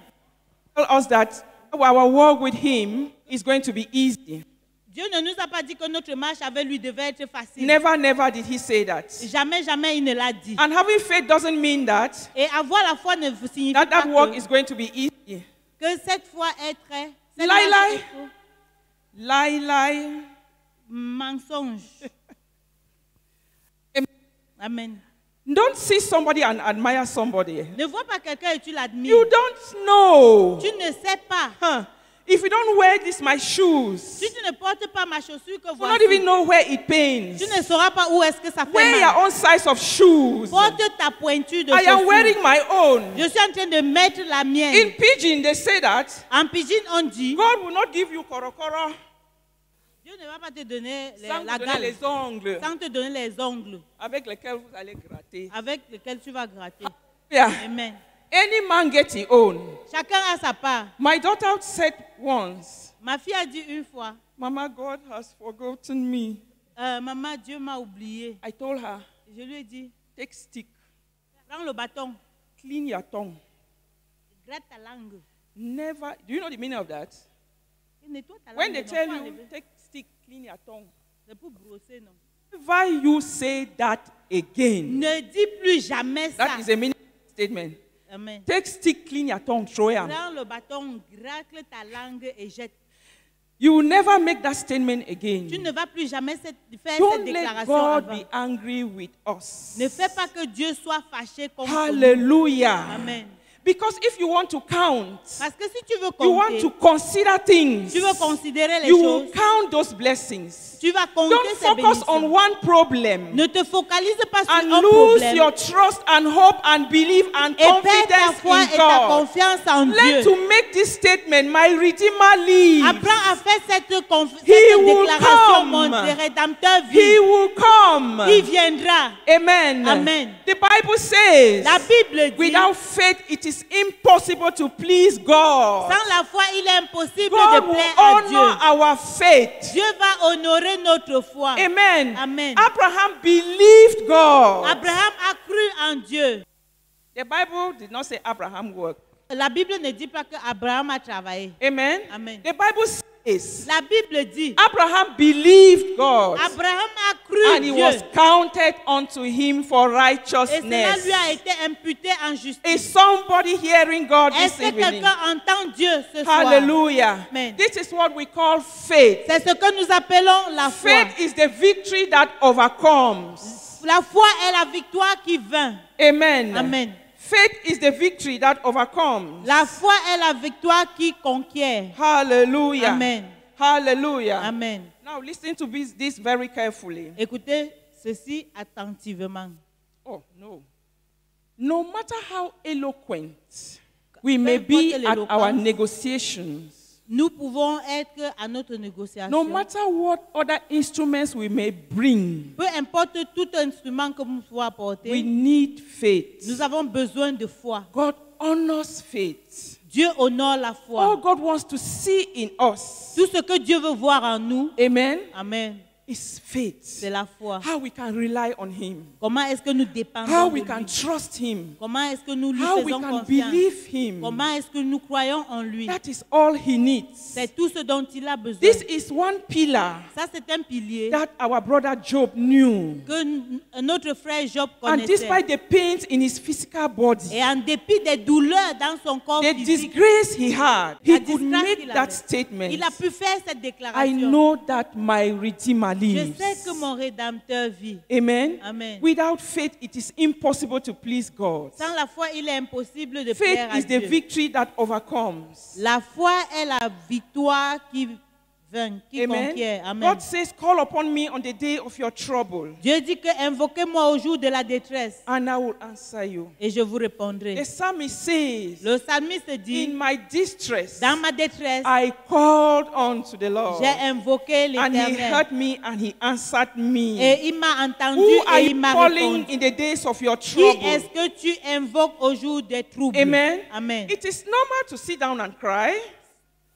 Tell us that our walk with him is going to be easy. Dieu ne nous a pas dit que notre marche avec lui devait être facile. Never, never did he say that. Jamais, jamais il ne l'a dit. And having faith doesn't mean that Et avoir la foi ne signifie that pas walk que, is going to be easy. que cette foi est très... cette Lie, marche lie. est trop Lie. mensonge. Amen. Amen. Don't see somebody and admire somebody. Ne vois pas quelqu'un et tu l'admires. You don't know. Tu ne sais pas. Huh. If you don't wear this, my shoes, Si tu ne portes pas ma chaussure que you voici, don't even know where it pains. tu ne sauras pas où est-ce que ça fait Wear mal. your own size of shoes. Porte ta pointure de I am chaussure. wearing my own. Je suis en train de mettre la mienne. In Pidgin, they say that En pidgin, on dit, God will not give you korokoro Dieu ne va pas te donner sans la te donner gale, les ongles sans te donner les ongles avec lesquels vous allez gratter. avec lesquels tu vas gratter. Yeah. Amen. Any man get his own. Chacun a sa part. My daughter said once, Ma fille a dit une fois, Mama, God has forgotten me. Maman, Dieu m'a oublié. I told her, Je lui ai dit, take stick, prends le bâton, clean your tongue. gratte ta langue. Never, do you know the meaning of that? Et nettoie ta When langue. they non, tell pas you, enlever. take stick, clean your tongue. C'est pour brosser, non. Never you say that again. Ne dis plus jamais ça. That is a meaning statement. Amen. Take stick, clean your tongue, throw it. Prends le bâton, gratte ta langue et jette. You will never make that statement Tu again. ne vas plus jamais faire cette Don't let déclaration God avant. be angry with us. Ne fais pas que Dieu soit fâché contre nous. Hallelujah. Amen. Because if you want to count, Parce que si tu veux you want compter, to consider things, tu veux considérer les you will choses, count those blessings. tu vas compter Don't ces focus on bénédictions. one problem Ne te focalise pas sur and un lose problème your trust and hope and belief and et perds ta confidence foi in et ta God. confiance en Learn Dieu. to make this statement, my Redeemer lives. Apprends à faire cette He will déclaration, come. mon Rédempteur He vit. will come. Il viendra. Amen. Amen. The Bible says, La Bible dit, without faith, it is impossible to please God. sans la foi, il est impossible God de will plaire à Dieu. honor our faith. Dieu va honorer notre foi. Amen. Amen. Abraham believed God. Abraham a cru en Dieu. The Bible did not say Abraham worked. La Bible ne dit pas que Abraham a travaillé. Amen. Amen. The Bible says La Bible dit, Abraham believed God Abraham a cru and he Dieu. was counted unto him for Et cela righteousness. lui a été imputé en Is justice. somebody hearing God Est-ce this que evening? quelqu'un entend Dieu ce soir? Hallelujah. Amen. This is what we call faith. C'est ce que nous appelons la foi. Faith is the victory that overcomes. La foi est la victoire qui vainc. Amen. Amen. Faith is the victory that overcomes. La foi est la victoire qui conquiert. Hallelujah. Amen. Hallelujah. Amen. Now listen to this very carefully. Écoutez ceci attentivement. Oh, no. No matter how eloquent we may Peu be importe at our l'éloquence. negotiations, Nous pouvons être à notre négociation. no matter what other instruments we may bring, Peu importe tout instrument que nous pouvons apporter, we need faith. nous avons besoin de foi. God honors faith. Dieu honore la All foi. God wants to see in us, Tout ce que Dieu veut voir en nous, amen, amen, is faith. c'est la foi. How we can rely on Him. Comment est-ce que nous dépendons How de we lui? can trust Him. Comment est-ce que nous lui How we faisons can confiance? believe Him. Comment est-ce que nous croyons en lui? That is all He needs. C'est tout ce dont il a besoin. This is one pillar Ça, c'est un pilier that our brother Job knew. que notre frère Job And connaissait. despite the pains in his physical body, Et en dépit des douleurs dans son corps the physique, disgrace he had, la he could disgrâce make qu'il that avait, statement. il a pu faire cette I déclaration. know that my Redeemer Je lives. sais que mon Rédempteur vit. Amen. Amen. Without faith, it is impossible to please God. Sans la foi, il est impossible de plaire Faith à is the Dieu. victory that overcomes. La foi est la victoire qui vainc, qui conquiert. Amen. Amen. God says, call upon me on the day of your trouble, Dieu dit que invoquez-moi au jour de la détresse and I will answer you. et je vous répondrai. The psalmist says, Le psalmiste in dit, my distress, dans ma détresse, I called unto the Lord, j'ai invoqué and he l'Éternel heard me and he answered me. et il m'a entendu Who are et il you m'a calling répondu. in the days of your Qui trouble? est-ce que tu invoques au jour des troubles? Amen. Amen. It is normal to sit down and cry.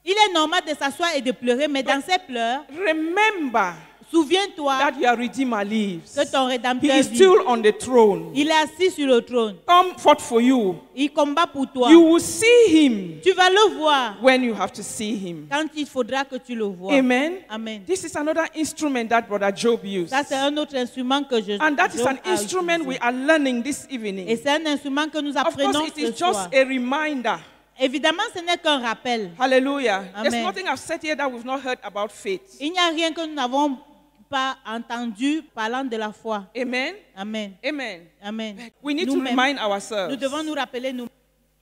Il est normal de s'asseoir et de pleurer, mais dans ces pleurs, Remember souviens-toi that your Redeemer lives. que ton He Rédempteur is vit. still on the throne. Il est assis sur le trône. Come forth for you. Il combat pour toi. You will see him Tu vas le voir when you have to see him. quand il faudra que tu le vois. Amen. Amen. This is another instrument that Brother Job used. Ça, c'est un autre instrument que je And that is Job an a instrument utilisé. we are learning this Et evening. c'est un instrument que nous Of apprenons course, it ce is soir. just a reminder. Évidemment, ce n'est qu'un rappel. Hallelujah. There's Amen. nothing I've said here that we've not heard about faith. Il n'y a rien que nous n'avons pas entendu parlant de la foi. Amen. Amen. Amen. Amen. We need to Nous-mêmes, remind nous ourselves. devons nous rappeler nous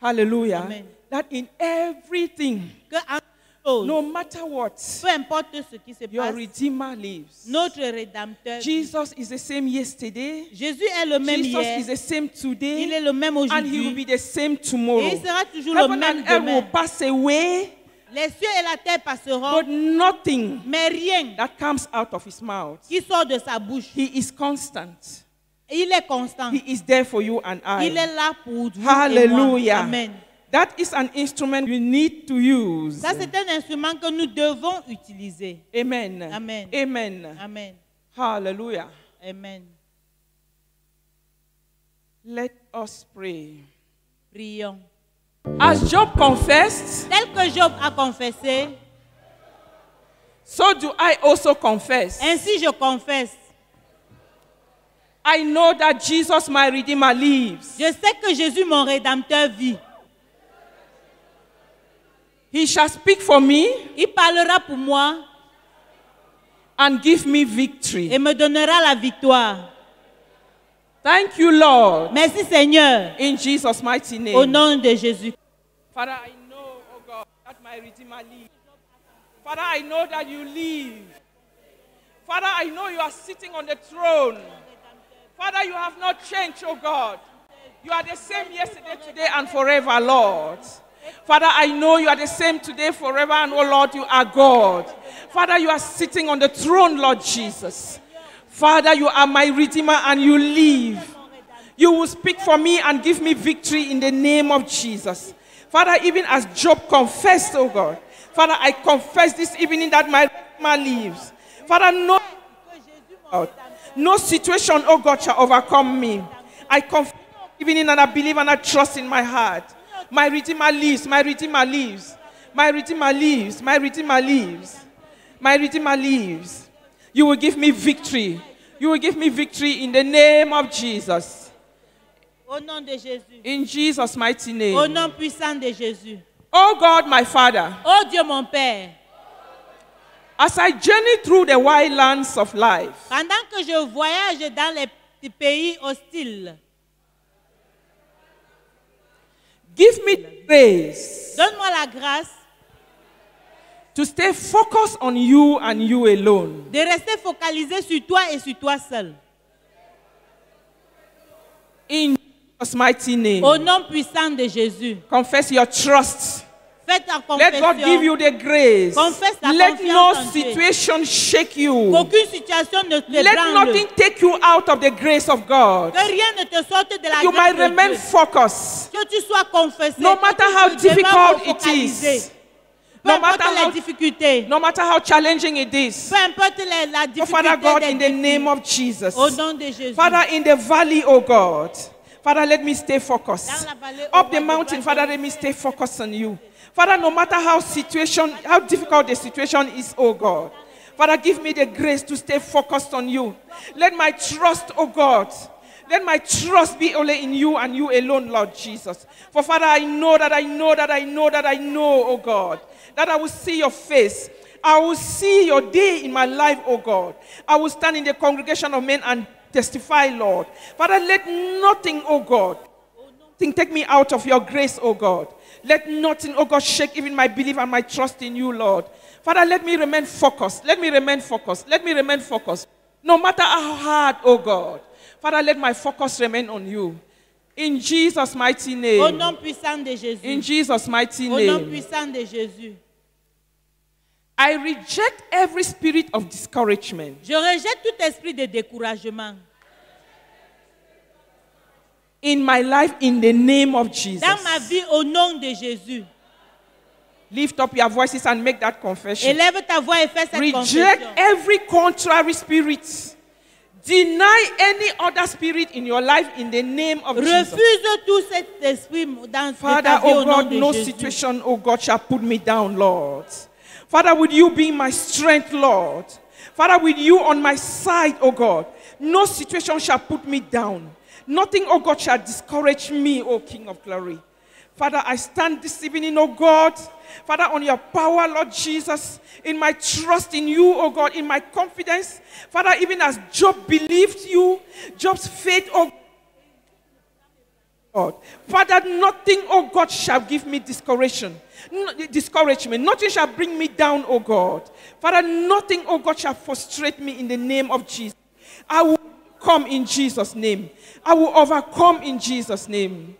Hallelujah. Amen. That in everything, que en chose, no matter what, peu importe ce qui se your passe, Redeemer lives. notre Rédempteur, Jesus is the same yesterday. Jésus est le même Jesus hier, is the same il today. est le même And he will aujourd'hui, be the same et tomorrow. il sera toujours le Heaven même and earth will demain. pass away, Les cieux et la terre passeront, but nothing mais rien that comes out of his mouth. qui sort de sa bouche. He is constant. Il est constant. He is there for you and Il I. est là pour vous et Hallelujah. moi. Amen. That is an instrument you need to use. Ça, c'est un instrument que nous devons utiliser. Amen. Amen. Amen. Amen. Hallelujah. Amen. Let us pray. Prions. As Job confessed, Tel que Job a confessé, so do I also confess. ainsi je confesse. I know that Jesus, my Redeemer, lives. Je sais que Jésus, mon Rédempteur, vit. He shall speak for me Il parlera pour moi and give me victory. et me donnera la victoire. Thank you, Lord. Merci Seigneur. In Jesus' mighty name. Au nom de Jésus. Father, I know, oh God, that my Redeemer lives. Father, I know that you live. Father, I know you are sitting on the throne. Father, you have not changed, oh God. You are the same yesterday, today, and forever, Lord. Father, I know you are the same today, forever, and oh Lord, you are God. Father, you are sitting on the throne, Lord Jesus. Father, you are my Redeemer and you live. You will speak for me and give me victory in the name of Jesus. Father, even as Job confessed, oh God. Father, I confess this evening that my Redeemer lives. Father, no situation, oh God, shall overcome me. I confess evening and I believe and I trust in my heart. My Redeemer lives, my Redeemer lives. My Redeemer lives, my Redeemer lives. My Redeemer lives. You will give me victory. You will give me victory in the name of Jesus. Au nom de Jésus. In Jesus' mighty name. Au nom puissant de Jésus. Oh God, my Father. Oh Dieu mon Père. As I journey through the wild lands of life. Pendant que je voyage dans les pays hostiles. Give me grace. Donne-moi la grâce to stay focused on you and you alone. De rester focalisé sur toi et sur toi seul. In Jesus' mighty name. Au nom puissant de Jésus. Confess your trust. Fais ta confession. Let God give you the grace. Confesse ta Let no confiance en situation Dieu. shake you. Qu'aucune situation ne te Let branle. nothing take you out of the grace of God. Que rien ne te sorte de la You grâce might de remain Dieu. focused. Que tu sois confessé. No que matter tu how demeures difficult it focalisé. is. Peu No importe matter les how, difficultés. no matter how challenging it is. Peu importe la Oh, difficulté Father God, des in the défis. name of Jesus. Au nom de Jésus. Father, in the valley, oh God. Father, let me stay focused. Dans la vallée, Up au the roi de mountain, gloire, Father, let me stay focused on you. Father, no matter how difficult the situation is, oh God. Father, give me the grace to stay focused on you. Let my trust, oh God, let my trust be only in you and you alone, Lord Jesus. For Father, I know, oh God, that I will see your face. I will see your day in my life, oh God. I will stand in the congregation of men and testify, Lord. Father, let nothing, oh God, take me out of your grace, oh God. Let nothing, oh God, shake even my belief and my trust in you, Lord. Father, let me remain focused. Let me remain focused. Let me remain focused. No matter how hard, oh God. Father, let my focus remain on you. In Jesus' mighty name. Au nom puissant de Jésus. In Jesus' mighty Au nom name. puissant de Jésus. I reject every spirit of discouragement. Je rejette tout esprit de découragement. In my life, in the name of Jesus. Dans ma vie, au nom de Jésus. Lift up your voices and make that confession. Élève ta voix et fais cette Reject confession. every contrary spirit. Deny any other spirit in your life in the name of Jesus. Refuse tout cet esprit dans Father, ta vie oh au nom God, de no Jésus. situation, oh God, shall put me down, Lord. Father, with you being my strength, Lord. Father, with you on my side, oh God, no situation shall put me down. Nothing, oh God, shall discourage me, oh King of glory. Father, I stand this evening, oh God, Father, on your power, Lord Jesus, in my trust in you, oh God, in my confidence. Father, even as Job believed you, Job's faith, oh God. Father, nothing, oh God, shall give me discouragement. Nothing shall bring me down, oh God. Father, nothing, oh God, shall frustrate me in the name of Jesus. I will come in Jesus' name. I will overcome in Jesus' name.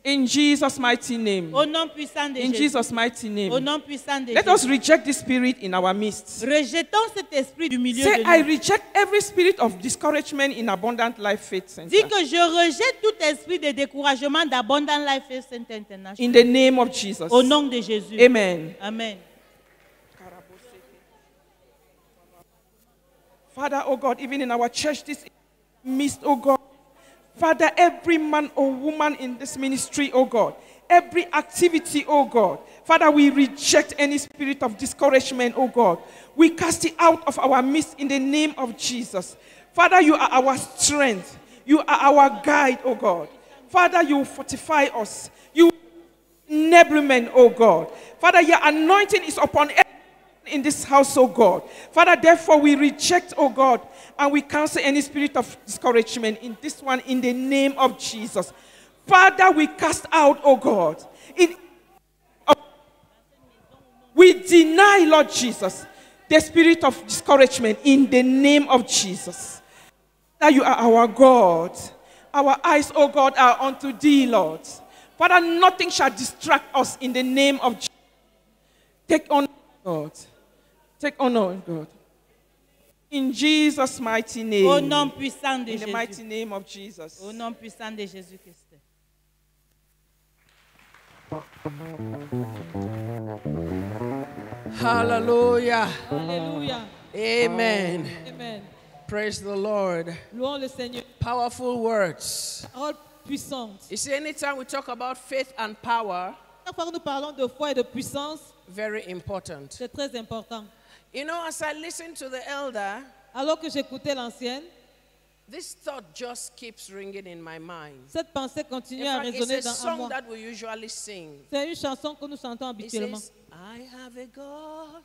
In Jesus' mighty name. Au nom puissant de In Jésus. Jesus' mighty Au name. nom puissant de Let Jésus. us reject this spirit in our midst. Rejetons cet esprit du milieu Say, de I nous. reject every spirit of discouragement in Abundant Life Faith Center. Dis que je rejette tout esprit de découragement d'Abundant Life Faith Center International. In the name of Jesus. Au nom de Jésus. Amen. Amen. Father, oh God, even in our church, this midst, oh God. Father, every man or woman in this ministry, oh God. Every activity, oh God. Father, we reject any spirit of discouragement, oh God. We cast it out of our midst in the name of Jesus. Father, you are our strength. You are our guide, oh God. Father, you fortify us. You enablement, oh God. Father, your anointing is upon every in this house, oh God. Father, therefore we reject, oh God, and we cancel any spirit of discouragement in this one in the name of Jesus. Father, we cast out, oh God, we deny, Lord Jesus, the spirit of discouragement in the name of Jesus. That you are our God. Our eyes, oh God, are unto thee, Lord. Father, nothing shall distract us in the name of Jesus. Take honor, God. Take honor, God. In Jesus' mighty name. Au nom puissant de In the Jésus. mighty name of Jesus. Au nom puissant de Jésus-Christ. Hallelujah. Alléluia. Amen. Amen. Praise the Lord. Louons le Seigneur. Powerful words. Parole puissante. You see, anytime we talk about faith and power, Chaque fois que nous parlons de foi et de puissance, very important. c'est très important. You know, as I listen to the elder, Alors que j'écoutais l'ancienne, this thought just keeps ringing in my mind. cette pensée continue In à fact, résonner it's a en song moi. that we usually sing. C'est une chanson que nous chantons It habituellement. says, I have a God.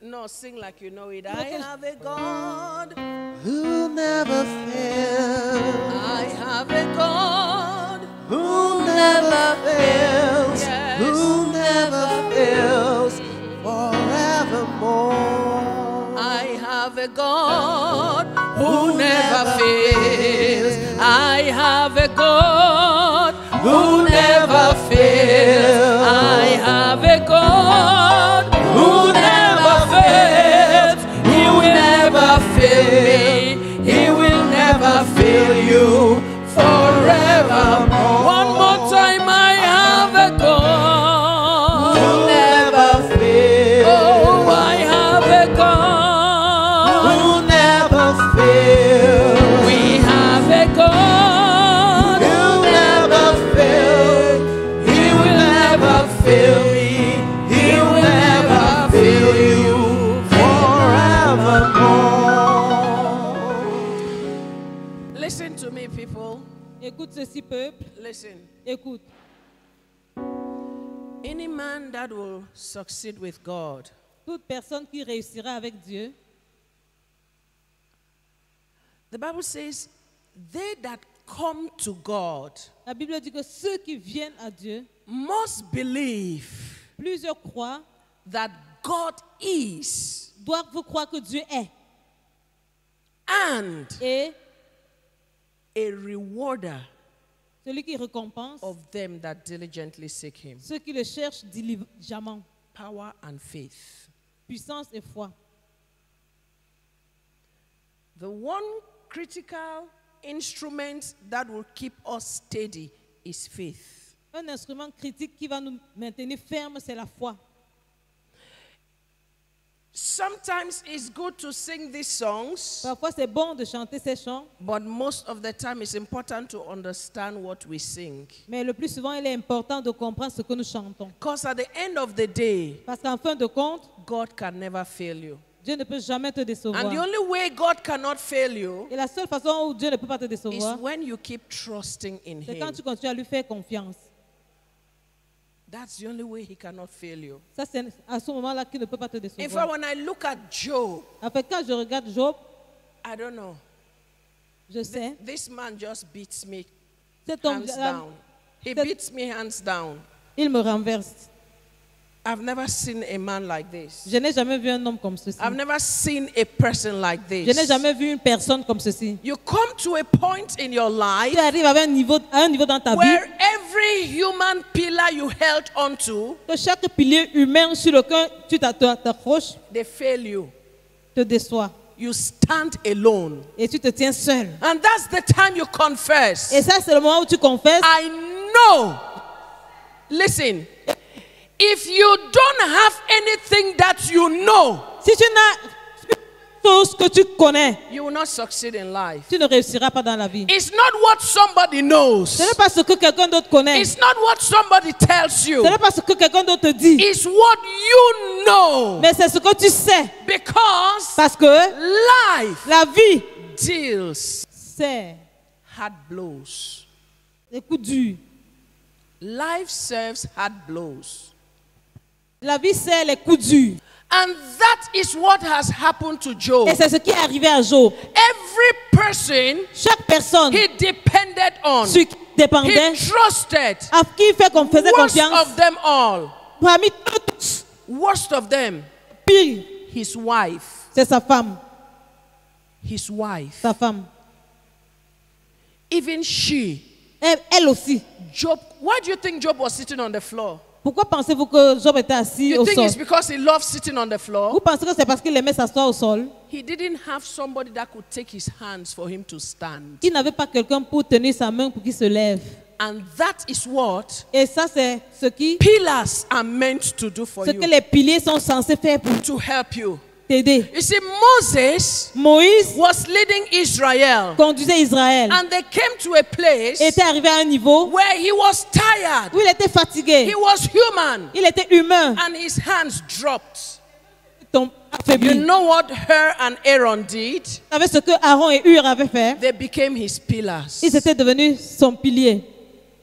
No, sing like you know it. I have a God Who never fails, I have a God who never fails, Yes. who never fails forevermore. I have a God who never fails. I have a God who never fails. I have a God who never fails. He will never fail me. He will never fail you forevermore. One more time, I have a God Who never fails, Oh, I have a God. who never fails, We have a God. who never fails. He will never fail me. He will never fail you forevermore. Listen to me, people. Écoute ceci, peuple. Listen. Écoute. Any man that will succeed with God Toute personne qui réussira avec Dieu, the Bible says, they that come to God la Bible dit que ceux qui viennent à Dieu, must believe plusieurs croient, that God is doivent croire que Dieu est and et a rewarder celui qui récompense of them that diligently seek him. ceux qui le cherchent diligemment. Power and faith. Puissance et foi. The one critical instrument that will keep us steady is faith. Un instrument critique qui va nous maintenir fermes, c'est la foi. Sometimes it's good to sing these songs, Parfois, c'est bon de chanter ces chants, but most of the time it's important to understand what we sing. mais le plus souvent, il est important de comprendre ce que nous chantons. Because at the end of the day, Parce qu'en fin de compte, God can never fail you. Dieu ne peut jamais te décevoir. And the only way God cannot fail you Et la seule façon où Dieu ne peut pas te is décevoir, when you keep trusting in c'est Him. quand tu continues à lui faire confiance. That's the only way He cannot fail you. Ça, c'est à ce moment-là qu'il ne peut pas te In fact, décevoir. when I look at Job, En fait, quand je regarde Job, I don't know. je sais, This man just beats me cet homme, hands down. He that- beats me hands down. il me renverse. I've never seen a man like this. Je n'ai jamais vu un homme comme ceci. I've never seen a person like Je n'ai this. jamais vu une personne comme ceci. You come to a point in your life Tu arrives à un niveau dans ta vie where every human pillar you held onto, que chaque pilier humain sur lequel tu t'accroches they fail you. te déçoit. You stand alone. Et tu te tiens seul. And that's the time you confess. Et ça, c'est le moment où tu confesses. I know. Listen. If you don't have anything that you know, Si tu n'as tout ce que tu connais, you will not succeed in life. tu ne réussiras pas dans la vie. It's not what somebody knows. Ce n'est pas ce que quelqu'un d'autre connaît. It's not what somebody tells you. Ce n'est pas ce que quelqu'un d'autre te dit. It's what you know. Mais c'est ce que tu sais. Because Parce que life la vie, deals c'est hard blows. des coups durs. Life serves hard blows. La vie, c'est les coups durs. And that is what has happened to Job. Et c'est ce qui est arrivé à Job. Every person Chaque personne he depended on, sur qui il dépendait, he trusted, à qui il faisait worst confiance, of them all, parmi tous, worst of them, pire, his wife. c'est sa femme. His wife. Sa femme. Even she. Elle aussi. Job, why do you think Job was sitting on the floor? Pourquoi pensez-vous que Job était assis You au think sol? it's because he loved sitting on the floor? Vous pensez que c'est parce qu'il aimait s'asseoir au sol? He didn't have somebody that could take his hands for him to stand. Il n'avait pas quelqu'un pour tenir sa main pour qu'il se lève. And that is what Et ça, c'est ce pillars are meant to do for que you, les piliers sont censés faire pour to help you. t'aider. You see, Moses Moïse was leading Israel, conduisait Israël. and they came to a place Était arrivé à un niveau where he was tired. où il était fatigué. He was human, Il était humain. and his hands dropped. Donc, affaibli. You know what Hur and Aaron did? Vous savez ce que Aaron et Hur avaient fait? They became his pillars. Ils étaient devenus son pilier.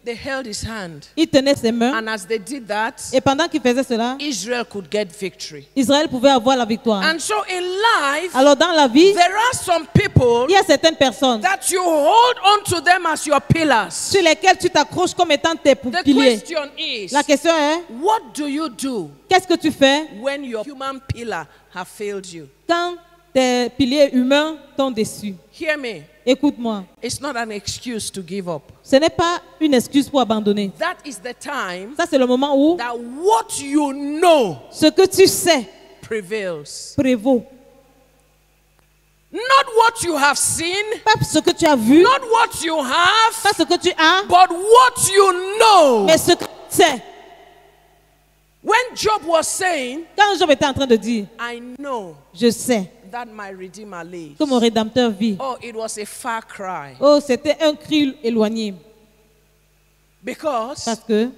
They held his hand. Il tenait ses mains. And as they did that, Et pendant qu'il faisait cela, Israel could get victory. Israël pouvait avoir la victoire. And so in life, Alors dans la vie, there are some people il y a certaines personnes that you hold on to them as your pillars. sur lesquelles tu t'accroches comme étant tes The piliers. question is, La question est, what do you do qu'est-ce que tu fais when your human pillar have failed you? quand tes piliers humains t'ont déçu? Hear me. Écoute-moi, It's not an excuse to give up. ce n'est pas une excuse pour abandonner. That is the time Ça, c'est le moment où that what you know ce que tu sais prevails. prévaut. Not what you have seen, Pas ce que tu as vu, not what you have, pas ce que tu as, but what you know. mais ce que tu sais. When Job was saying, Quand Job était en train de dire, I know je sais that my Redeemer lives. que mon Rédempteur vit. Oh, it was a far cry. Oh, c'était un cri éloigné. Because Parce que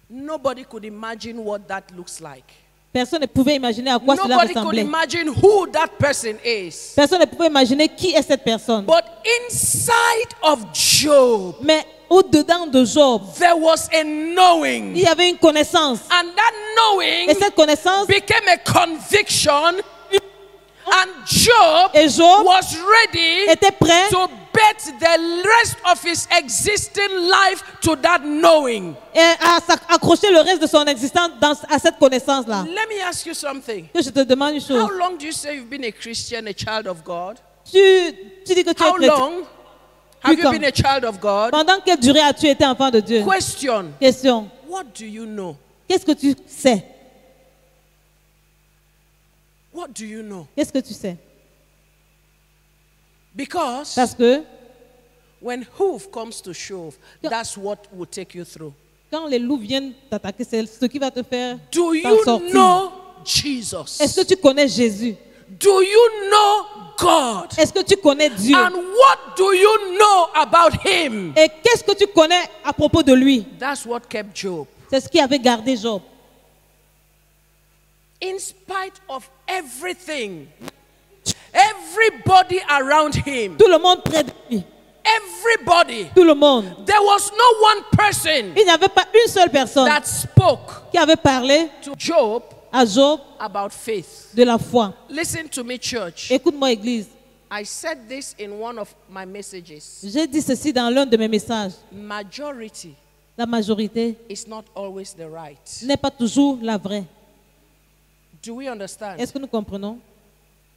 nobody could imagine what that looks like. personne ne pouvait imaginer à quoi cela Nobody could ressemblait. imagine who that person is. Personne ne pouvait imaginer qui est cette personne. But inside of Job, Mais au-dedans de Job, there was a il knowing. y avait une connaissance. And that knowing Et cette connaissance became a conviction. And Job Et Job was ready était prêt to bet the rest of his existing life to that knowing. et à s'accrocher le reste de son existence à cette connaissance-là. Let me ask you something. Que je te demande une chose. How long do you say you've been a Christian, a child of God? Tu dis que tu es How chrétien. long have you Quand? been a child of God? Pendant quelle durée as-tu été enfant de Dieu? Question. Question. What do you know? Qu'est-ce que tu sais? What do you know? Qu'est-ce que tu sais? Because Parce que when hoof comes to shove, that's what will take you through. quand les loups viennent t'attaquer, c'est ce qui va te faire Do t'en you sortir. know Est-ce Jesus? que tu connais Jésus? Do you know God? Est-ce que tu connais Dieu? And what do you know about Him? Et qu'est-ce que tu connais à propos de lui? That's what kept Job. C'est ce qui avait gardé Job. In spite of everything, everybody around him, Tout le monde près de lui. everybody, Tout le monde. there was no one person Il n'y avait pas une seule personne that spoke qui avait parlé to Job à Job about faith. de la foi. Listen to me, church. Écoute-moi, Église. I said this in one of my messages. J'ai dit ceci dans l'un de mes messages. Majority La majorité is not always the right. n'est pas toujours la vraie. Do we understand? Est-ce que nous comprenons?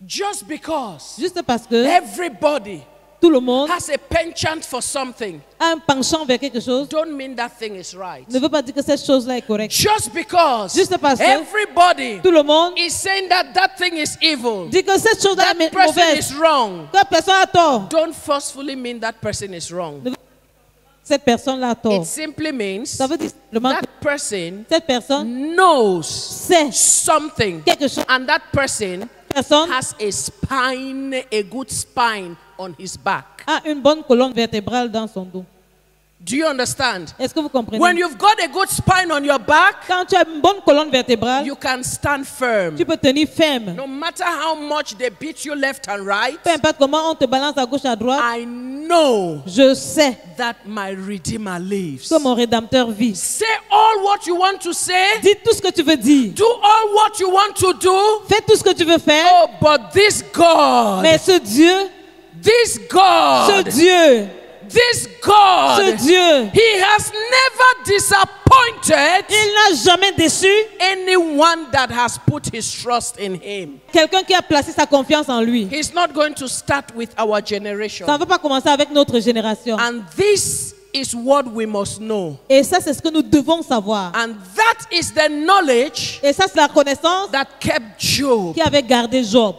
Just because Juste parce que everybody tout le monde has a penchant for something, a un penchant vers quelque chose, don't mean that thing is right. ne veut pas dire que cette chose-là est correcte. Just because Juste parce que everybody tout le monde is saying that that thing is evil, dit que cette chose-là that est person mauvaise, is wrong, que personne a tort. don't forcefully mean that person is wrong. Cette personne-là a tort. It simply means Ça veut dire simplement que that person cette personne knows sait something, quelque chose. and that person Personne has a spine, a good spine on his back. a une bonne colonne vertébrale dans son dos. Do you understand? Est-ce que vous comprenez? When you've got a good spine on your back, Quand tu as une bonne colonne vertébrale, you can stand firm. tu peux tenir ferme. No matter how much they beat you left and right, Peu importe comment on te balance à gauche à droite, I know je sais that my Redeemer lives. que mon Rédempteur vit. Say all what you want to say. Dis tout ce que tu veux dire. Do all what you want to do. Fais tout ce que tu veux faire. Oh, but this God, Mais ce Dieu, this God, ce Dieu, He has never disappointed il n'a jamais déçu anyone that has put his trust in Him. quelqu'un qui a placé sa confiance en lui. He's not going to start with our generation. Ça ne va pas commencer avec notre génération. And this is what we must know. Et ça, c'est ce que nous devons savoir. And that is the knowledge Et ça, c'est la connaissance that kept Job. qui avait gardé Job.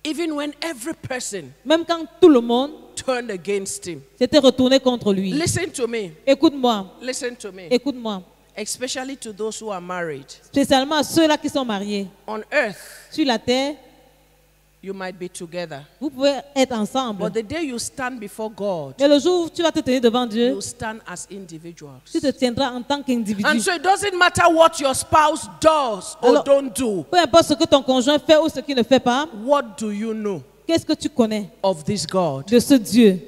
Even when every person Même quand tout le monde turned against him. s'était retourné contre lui. Listen to me. Écoute-moi, Listen to me. écoute-moi. Especially to those who are married. Spécialement à ceux-là qui sont mariés. On earth, Sur la terre, you might be together. vous pouvez être ensemble. But the day you stand before God, Et le jour où tu vas te tenir devant Dieu, you stand as individuals. tu te tiendras en tant qu'individu. And so it doesn't matter what your spouse does or Alors- don't do. Peu importe ce que ton conjoint fait ou ce qu'il ne fait pas, What do you know qu'est-ce que tu connais of this God? de ce Dieu?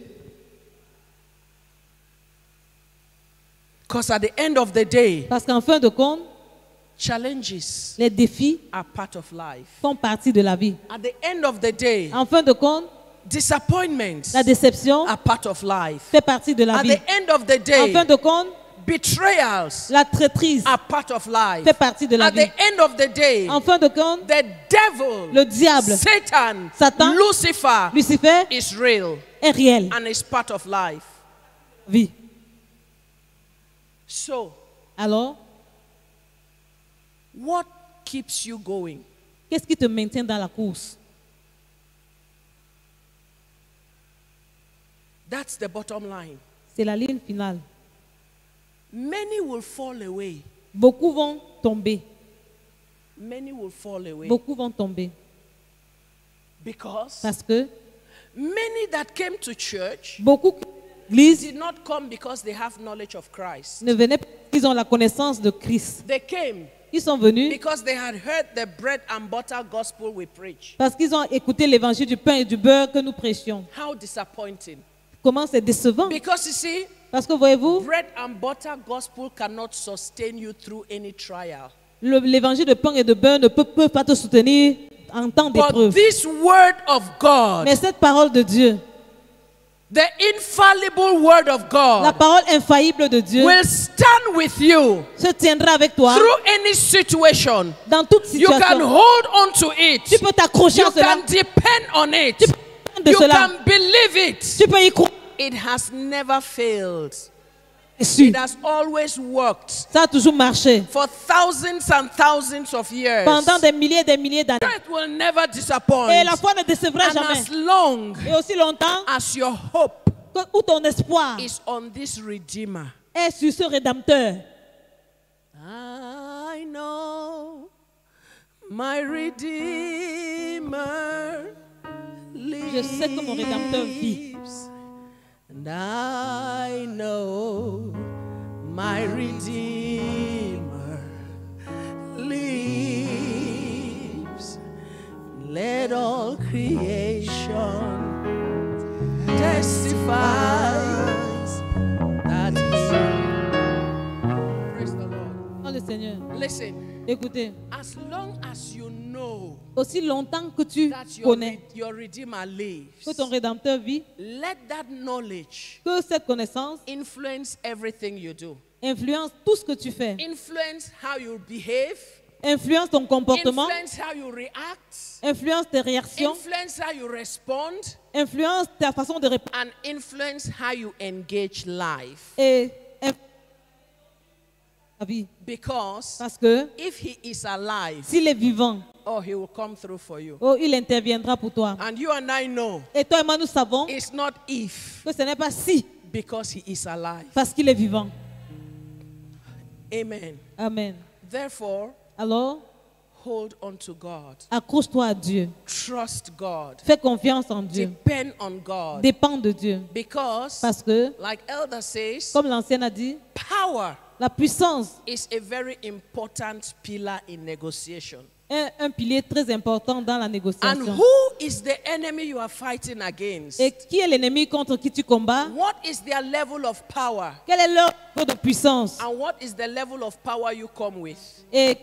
Because at the end of the day, Parce qu'en fin de compte, challenges les défis are part of life. font partie de la vie. At the end of the day, En fin de compte, disappointments la déception are part of life. fait partie de la At vie. the end of the En fin day, de compte, betrayals la traîtrise are part of life. fait partie de la At vie. the end of the day, En fin de compte, the devil, le diable, Satan, Satan, Lucifer Lucifer is real est réel. and is part of life. Vie. So, Alors, what keeps you going? qu'est-ce qui te maintient dans la course? That's the bottom line. C'est la ligne finale. Many will fall away. Beaucoup vont tomber. Many will fall away. Beaucoup vont tomber. Because Parce que many that came to church beaucoup qui l'église did not come because they have knowledge of Christ. ne venaient pas parce qu'ils ont la connaissance de Christ. They came Ils sont venus because they had heard the bread and butter gospel we preach. parce qu'ils ont écouté l'évangile du pain et du beurre que nous prêchions. How disappointing. Comment c'est décevant? Because you see, Parce que voyez-vous, bread and butter gospel cannot sustain you through any trial. l'évangile de pain et de beurre ne peut pas te soutenir en temps But d'épreuve. this word of God, Mais cette parole de Dieu, the infallible word of la God, parole infaillible de Dieu, will stand with you se tiendra avec toi through any situation. dans toute You can situation. hold on to it. Tu peux t'accrocher You à cela. can depend on it. Tu peux dépendre de You cela. can believe it. Tu peux y croire. It has never failed. Su. It has always worked Ça a toujours marché. for thousands and thousands of years. Pendant des milliers et des milliers d'années. It will never disappoint. Et la foi ne décevra And jamais. as long Et aussi longtemps as your hope où ton espoir is on this Redeemer, est sur ce Rédempteur. I know my Redeemer Je sais que mon Rédempteur vit. lives. And I know my Redeemer lives. Let all creation testifies that He. Praise the Lord. Oh le Seigneur, Listen, écoutez, as long as you know aussi longtemps que tu that connais your Redeemer lives, que ton Rédempteur vit, let that knowledge que cette connaissance influence everything you do. influence tout ce que tu fais, Influence how you behave, influence ton comportement, influence how you react, influence tes réactions, influence how you respond, influence ta façon de répondre and influence how you engage life. et ta vie. Because Parce que if He is alive, s'il est vivant, oh, He will come through for you. oh, il interviendra pour toi. And you and I know Et toi et moi, nous savons it's not if, que ce n'est pas si, because He is alive. parce qu'il est vivant. Amen. Amen. Therefore, Alors, hold on to God. Accroche-toi à Dieu. Trust God. Fais confiance en Dieu. Depend on God. Dépends de Dieu. Because, Parce que, like Elder says, comme l'ancienne a dit, power la puissance is a very important pillar in negotiation. est un pilier très important dans la And négociation. who is the enemy you are fighting against? Et qui est l'ennemi contre qui tu combats? What is their level of power? Quel est leur niveau de puissance? And what is the level of power you come with? Et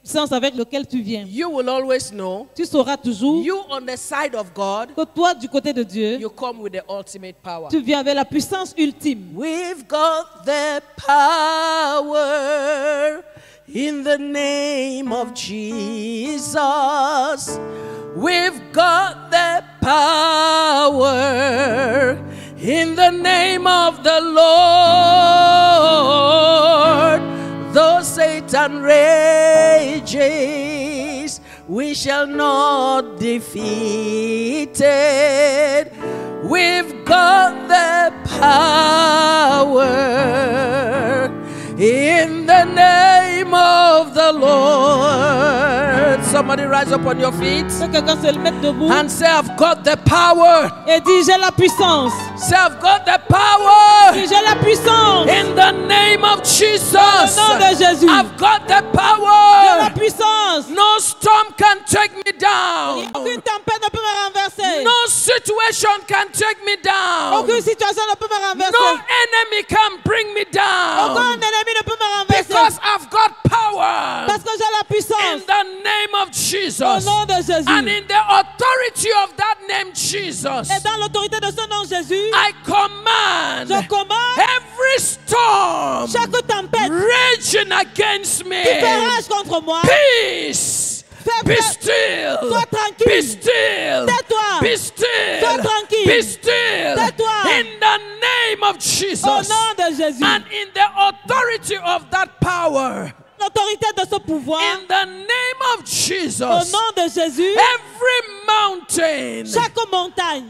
puissance avec lequel tu viens? You will always know. Tu sauras toujours You on the side of God, que toi, du côté de Dieu, you come with the ultimate power. tu viens avec la puissance ultime. We've got the power in the name of Jesus. We've got the power in the name of the Lord. Though Satan rages, we shall not defeat it. We've got the power in the name of the Lord. Somebody rise up on your feet Que quelqu'un se mette debout and say, I've got the power. et dit, j'ai la puissance. Say, I've got the power Dis, j'ai la puissance. in the name of Jesus. Au nom de Jésus. I've got the J'ai la power. puissance. No storm can take me down. Aucune tempête ne peut me renverser. No situation can take me down. Aucune situation ne peut me renverser. No enemy can bring me down. Aucun ennemi ne peut me renverser. Because I've got power Parce que j'ai la in puissance. the name of Au Jesus. nom de Jésus. And in the authority of that name, Jesus, Et dans l'autorité de ce nom Jésus, I command je commande every storm chaque tempête raging against me. qui fait rage contre moi. Peace. Fais Be paix. still. Sois Be tranquille. still. Tais-toi. Be still. Sois tranquille. Be still. Tais-toi. In the name of Jesus. Au nom de Jésus. And in the authority of that power. L'autorité de ce pouvoir. In the name of Jesus. Au nom de Jésus. Every mountain Chaque montagne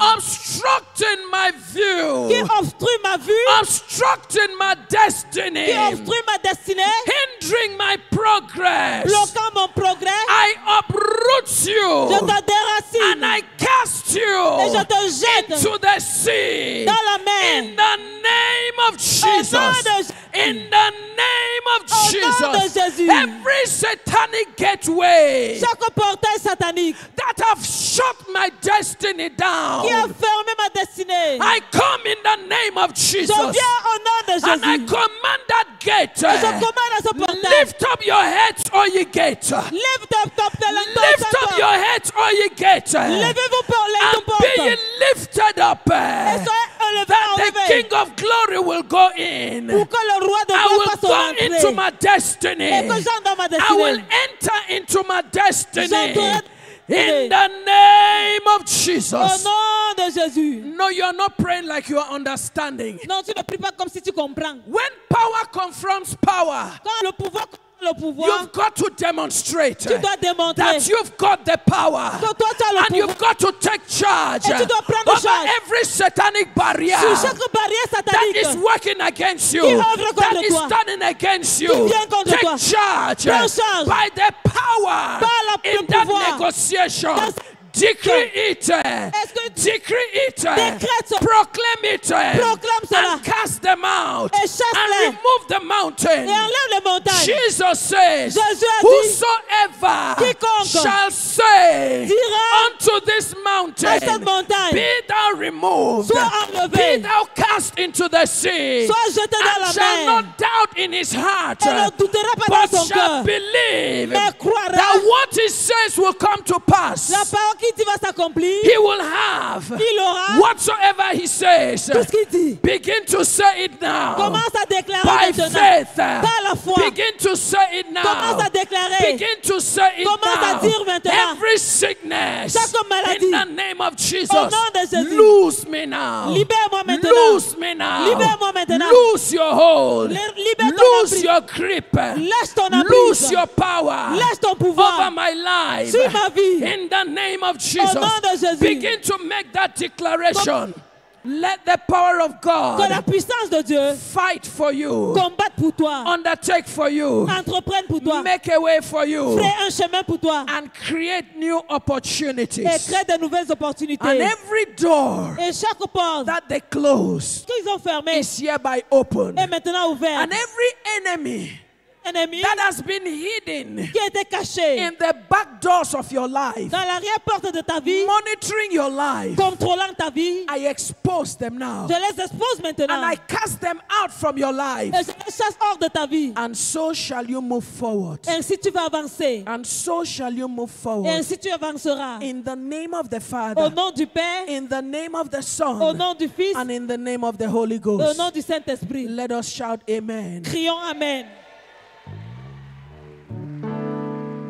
obstructing my view. qui obstrue ma vue, Obstructing my destiny. qui obstrue ma destinée, Hindering my progress. bloquant mon progrès, I uproot you. je te déracine And I cast et you je te jette into the sea. dans la In mer. the name of Jesus. de- In the name of Au nom de Jesus. Jésus. Every satanic gateway Chaque portail satanique that have shut my destiny down. qui a fermé ma destinée, I come in the name of je Jesus. viens au nom de And I Jésus. commande that gate. Et je commande à ce portail. Lift up your heads, all ye gate. Lève ton Lift up your heads, all ye gate. Levez-vous pour les And deux be portes. ye lifted up. Et soyez élevés, That the enlevés. King of Glory will go in. Pour que le roi de I gloire will fasse son go entrée. into my destiny. Et que j'entre dans ma I will destinée. enter into my destiny. J'entrerai In the name of Au Jesus. nom de Jésus. No, you are not praying like you are understanding. Non, tu ne pries pas comme si tu comprends. When power confronts power, Quand le pouvoir contre le pouvoir, you've got to demonstrate tu dois démontrer that you've got the power. que toi tu as le And pouvoir. you've got to take charge Et tu dois prendre over charge every satanic barrier sur chaque barrière that satanique. is working against you, Qui œuvre contre that is toi. standing against Qui you. vient contre Take toi. charge Prends charge. by the power Par le in that pouvoir. negotiation. Dans- Decree it. Est-ce que Decree it. Décrète ce- Proclaim it. Proclame cela. And cast them out. Et chasse-les. And remove the mountain. et enlève les montagnes? Jesus says, Jésus a dit, whosoever quiconque shall say dira unto this à cette mountain, montagne, be thou removed, sois be enlevé, thou cast into the sea, sois jeté dans and la shall mer, not doubt in his heart, et ne doutera pas but dans son shall cœur, believe mais croira that what he says will come to pass. la parole qui dit va s'accomplir, He will have il aura whatsoever he says. tout ce qu'il dit. Begin to say it now. Commence à déclarer By maintenant, faith, par la foi, begin to say it now. commence à déclarer, Begin to say it Commence à now. dire maintenant. Every sickness Chaque maladie. in the name of Jesus. Au nom de Jésus. Lose me now. libère-moi maintenant, Lose me now. Libère-moi maintenant. Lose your hold. libère ton Lose emprise, your grip. lâche ton Lose emprise, your power lâche ton over pouvoir my life. sur ma vie. In the name of Jesus. nom de Jésus. Begin to make that declaration. Let the power of Que la God puissance de Dieu fight for you, combatte pour toi, undertake for you, entreprenne pour toi, make a way for you, crée un chemin pour toi and create new et opportunities. crée de nouvelles opportunités. And every door Et chaque porte that they close qu'ils ont fermée is hereby open. est maintenant ouverte. And every enemy Ennemi that has been hidden qui a été caché in the back doors of your life, dans l'arrière-porte de ta vie, monitoring your life, contrôlant ta vie, I expose them now. je les expose maintenant. And I cast them out from your life. Et je les chasse hors de ta vie. And so shall you move forward. Ainsi tu vas avancer. And so shall you move Et forward. ainsi tu avanceras. In the name of the Au Father, nom du Père, in the name of the au Son, nom du Fils, and in the name of the Holy au Ghost. nom du Saint-Esprit. Let us shout amen. Crions Amen.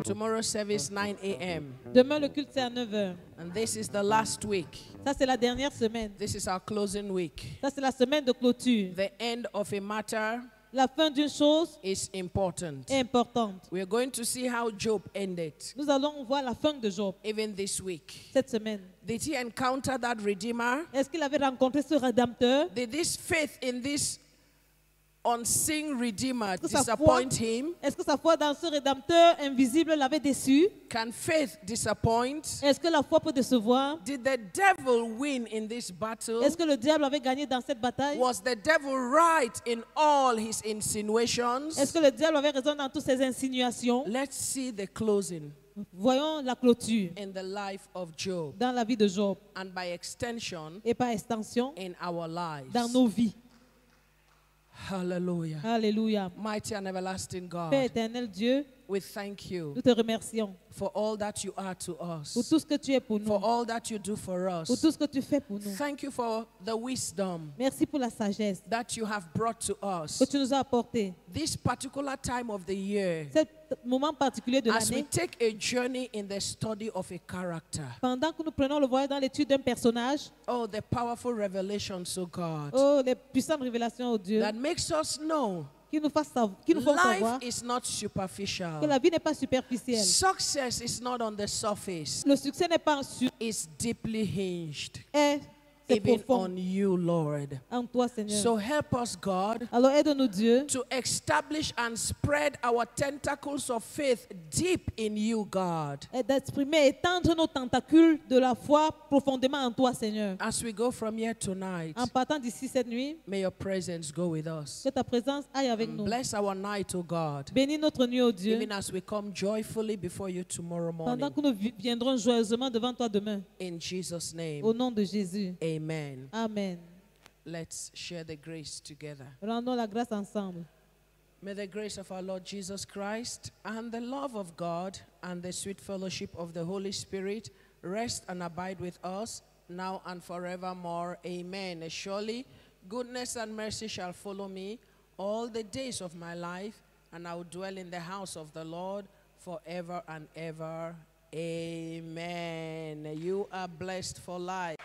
Tomorrow's service 9 a.m. Demain, le culte, c'est à 9h. And this is the last week. Ça, c'est la dernière semaine. This is our closing week. Ça, c'est la semaine de clôture. The end of a matter La fin d'une chose is important. est importante. We are going to see how Job ended, Nous allons voir la fin de Job even this week. cette semaine. Did he encounter that Redeemer? Est-ce qu'il avait rencontré ce Rédempteur? Did this faith in this unseen Redeemer Est-ce que sa foi- disappoint him? Est-ce que sa foi dans ce Rédempteur invisible l'avait déçu? Can faith disappoint? Est-ce que la foi peut décevoir? Did the devil win in this battle? Est-ce que le diable avait gagné dans cette bataille? Was the devil right in all his insinuations? Est-ce que le diable avait raison dans toutes ses insinuations? Let's see the closing Voyons la clôture in the life of Job dans la vie de Job and by extension et par extension in our lives. dans nos vies. Hallelujah. Alléluia. Mighty and everlasting Père God, éternel Dieu, we thank you nous te remercions for all that you are to pour us, tout ce que tu es pour for nous, all that you do for pour us. tout ce que tu fais pour nous. Thank you for the wisdom Merci pour la sagesse that you have brought to que us. tu nous as apportée. This particular time of the year, Cet moment particulier de as we l'année, take a journey in the study of a character. pendant que nous prenons le voyage dans l'étude d'un personnage, Oh, the powerful revelations, oh God, oh, les puissantes révélations, oh Dieu, that makes us know qui nous font savoir life is not que superficial. la vie n'est pas superficielle. Success is not on the surface. Le succès n'est pas sur, It's deeply hinged, c'est even profond on you, Lord. en toi, Seigneur. So help us, God, Alors aide-nous, Dieu, to establish and spread our tentacles of faith deep in you, God. et d'exprimer, étendre nos tentacules de la foi profondément en toi, Seigneur. As we go from here tonight, En partant d'ici cette nuit, may your presence go with us. que ta présence aille avec nous. Bless our night, oh God, Bénis notre nuit, oh Dieu, even as we come joyfully before you tomorrow pendant morning. que nous viendrons joyeusement devant toi demain. In Jesus' name, Au nom de Jésus. amen. Amen. Let's share the grace together. Rendons la grâce ensemble. May the grace of our Lord Jesus Christ and the love of God and the sweet fellowship of the Holy Spirit rest and abide with us now and forevermore. Amen. Surely goodness and mercy shall follow me all the days of my life, and I will dwell in the house of the Lord forever and ever. Amen. You are blessed for life.